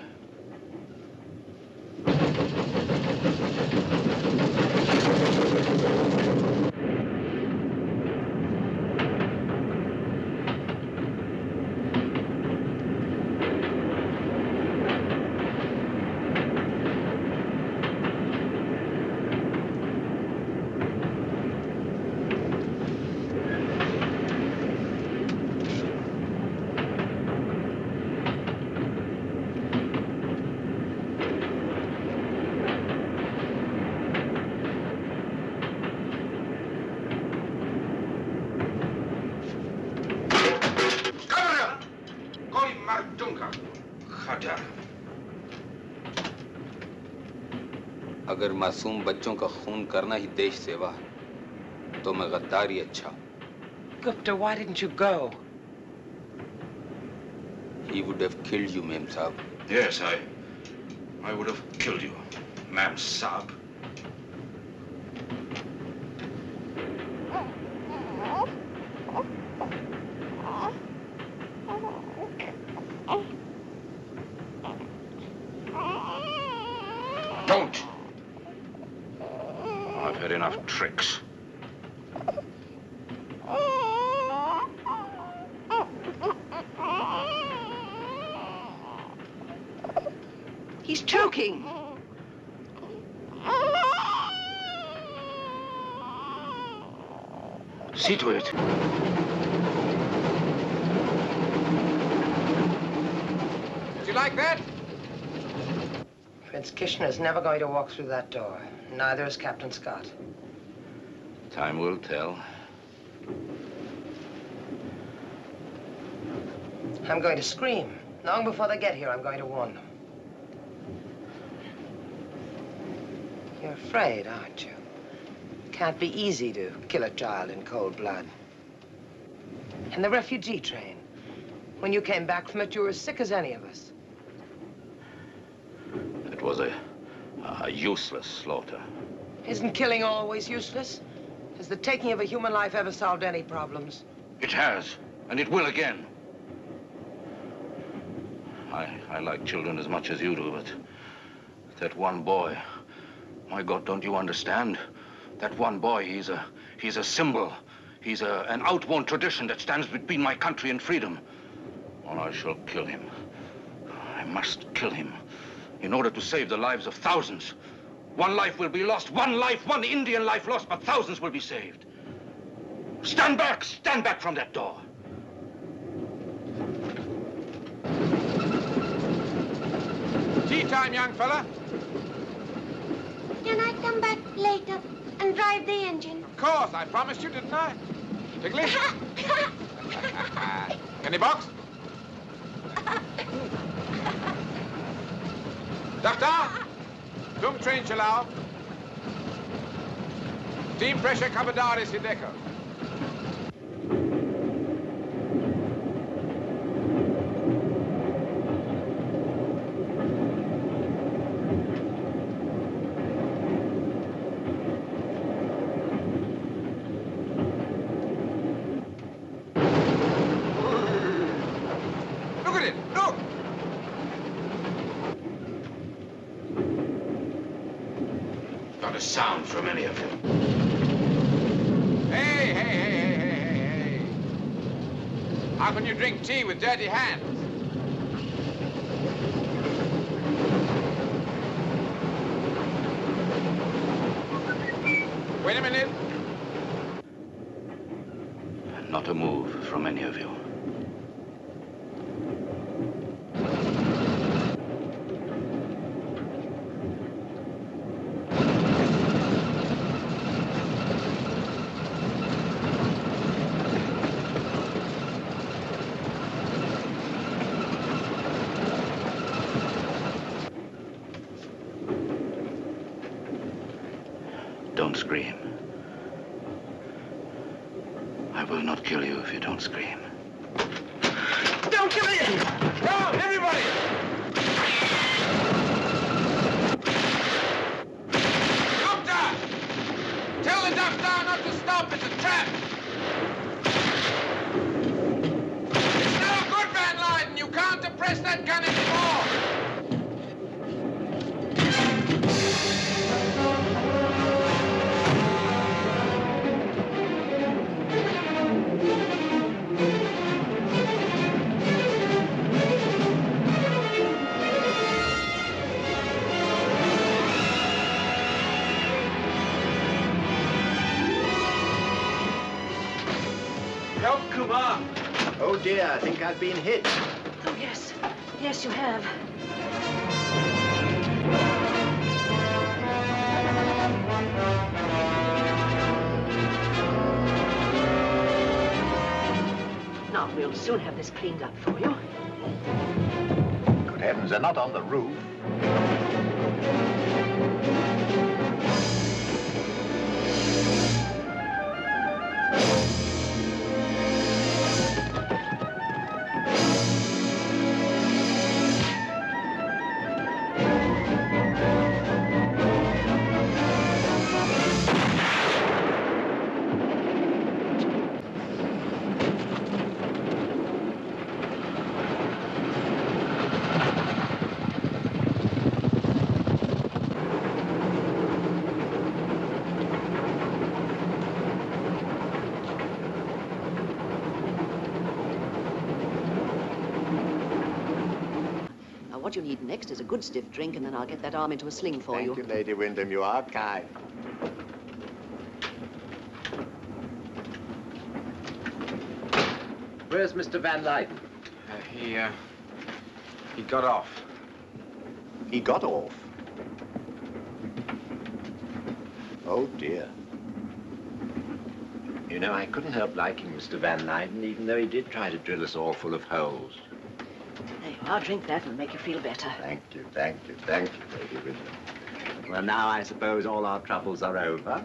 अगर मासूम बच्चों का खून करना ही देश सेवा है, तो मैं गद्दारी अच्छा हूं। Gupta, why didn't you go? He would have killed you, Mem Saab. Yes, I would have killed you, Ma'am Saab. Don't! I've had enough tricks. He's choking. See to it. Did you like that? Prince Kitchener's never going to walk through that door. Neither is Captain Scott. Time will tell. I'm going to scream. Long before they get here, I'm going to warn them. You're afraid, aren't you? It can't be easy to kill a child in cold blood. And the refugee train. When you came back from it, you were as sick as any of us. It was a useless slaughter. Isn't killing always useless? Has the taking of a human life ever solved any problems? It has, and it will again. I like children as much as you do, but that one boy, my God, don't you understand? That one boy, he's a symbol. He's an outworn tradition that stands between my country and freedom. And I shall kill him. I must kill him in order to save the lives of thousands. One life will be lost, one Indian life lost, but thousands will be saved. Stand back! Stand back from that door! Tea time, young fella. Can I come back later and drive the engine? Of course, I promised you, didn't I? Ticklish? Any box? Doctor? Tum train chalao. Team pressure kabadari sideko. Look at it, look! Not a sound from any of you. Hey. How can you drink tea with dirty hands? Wait a minute. And not a move from any of you. Don't scream. I will not kill you if you don't scream. Don't kill me! Down, everybody! Doctor! Tell the doctor not to stop. It's a trap. It's no good, Van Lyden. You can't depress that gun anymore. Help, Kumar! Oh dear, I think I've been hit. Oh, yes. Yes, you have. Now, we'll soon have this cleaned up for you. Good heavens, they're not on the roof. What you need next is a good stiff drink, and then I'll get that arm into a sling for you. Thank you, Lady Wyndham. You are kind. Where's Mr. Van Lyden? He got off. He got off? Oh, dear. You know, I couldn't help liking Mr. Van Lyden, even though he did try to drill us all full of holes. There you are. Drink that and make you feel better. Thank you, Lady Wyndham. Well, now I suppose all our troubles are over.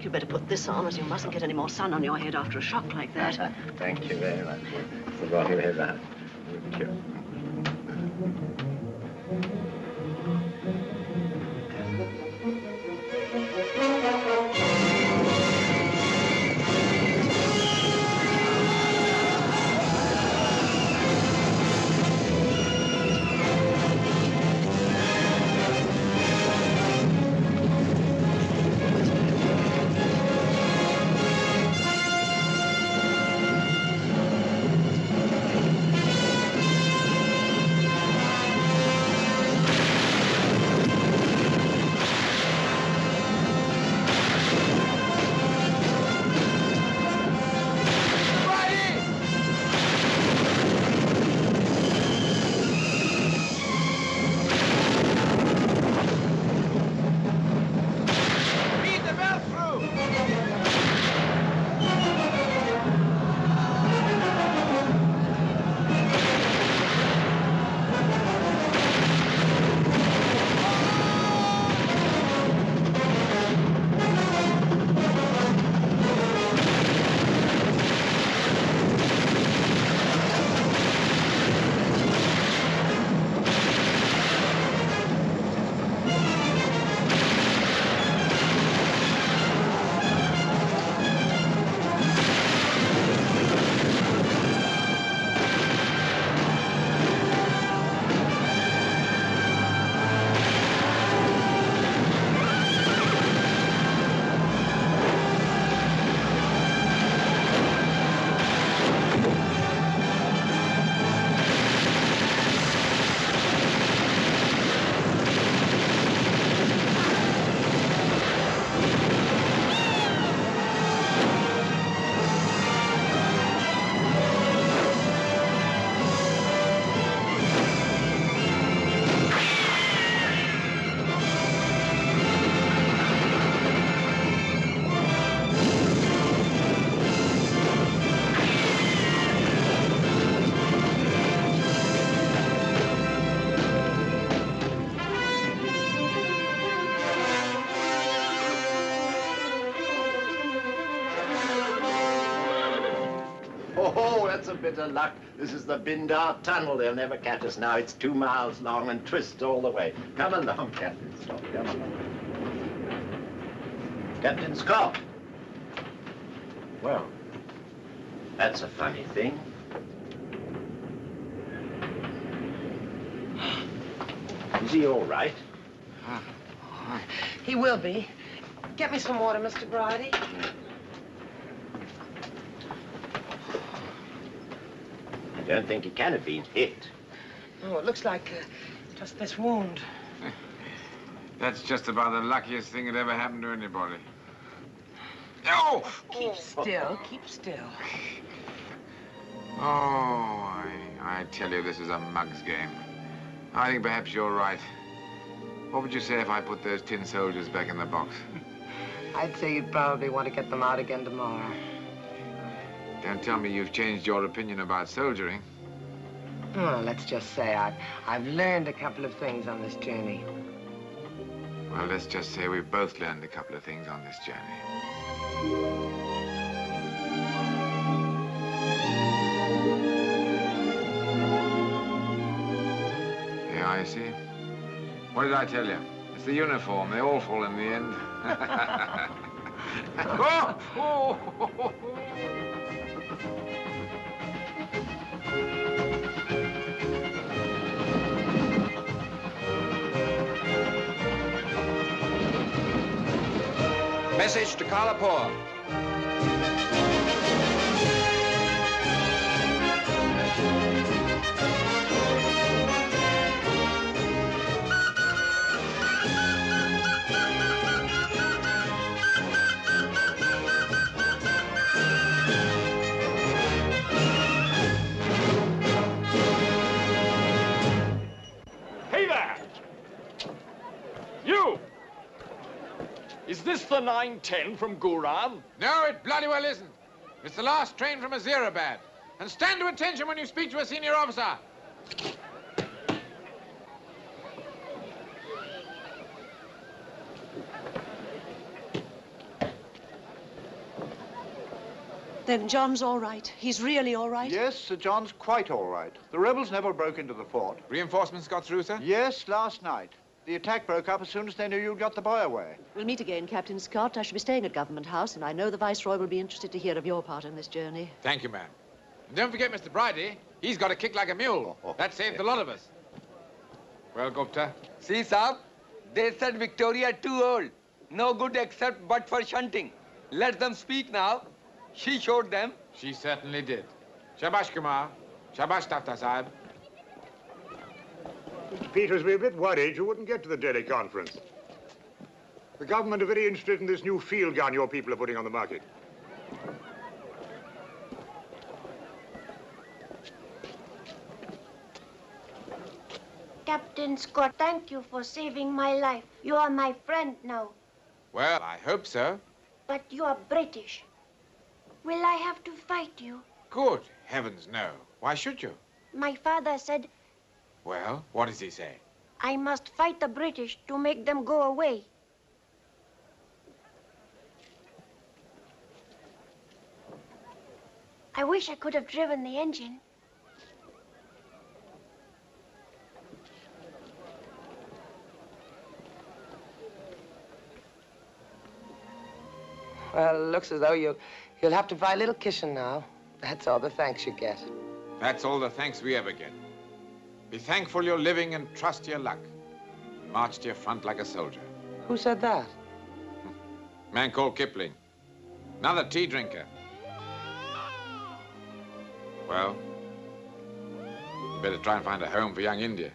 You better put this on, as you mustn't get any more sun on your head after a shock like that. Thank you very much. It's the wrong way around. Thank you. Oh, that's a bit of luck. This is the Bindar Tunnel. They'll never catch us now. It's 2 miles long and twists all the way. Come along, Captain Scott. Come along. Captain Scott. Well, that's a funny thing. Is he all right? He will be. Get me some water, Mr. Bridie. I don't think he can have been hit. Oh, it looks like just this wound. That's just about the luckiest thing that ever happened to anybody. Oh! Keep still, keep still. Oh, I tell you, this is a mug's game. I think perhaps you're right. What would you say if I put those tin soldiers back in the box? I'd say you'd probably want to get them out again tomorrow. Don't tell me you've changed your opinion about soldiering. Well, let's just say I've learned a couple of things on this journey. Well, let's just say we've both learned a couple of things on this journey. Yeah, I see. What did I tell you? It's the uniform. They all fall in the end. Oh! Message to Kalapur. Hey there! You! Is this the 9:10 from Gurav? No, it bloody well isn't. It's the last train from Azirabad. And stand to attention when you speak to a senior officer. Then John's all right. He's really all right? Yes, Sir John's quite all right. The rebels never broke into the fort. Reinforcements got through, sir? Yes, last night. The attack broke up as soon as they knew you'd got the boy away. We'll meet again, Captain Scott. I shall be staying at Government House, and I know the Viceroy will be interested to hear of your part in this journey. Thank you, ma'am. And don't forget Mr. Bridie. He's got a kick like a mule. That saved a lot of us. Well, Gupta? See, Saab, they said Victoria too old. No good except but for shunting. Let them speak now. She showed them. She certainly did. Shabash, Kumar. Shabash, Tafta Sahib. Mr. Peters, we're a bit worried you wouldn't get to the Delhi conference. The government are very interested in this new field gun your people are putting on the market. Captain Scott, thank you for saving my life. You are my friend now. Well, I hope so. But you are British. Will I have to fight you? Good heavens, no. Why should you? My father said Well, what does he say? I must fight the British to make them go away. I wish I could have driven the engine. Well, it looks as though you'll have to buy a little kitchen now. That's all the thanks you get. That's all the thanks we ever get. Be thankful you're living and trust your luck. March to your front like a soldier. Who said that? Man called Kipling. Another tea drinker. Well, you better try and find a home for young India.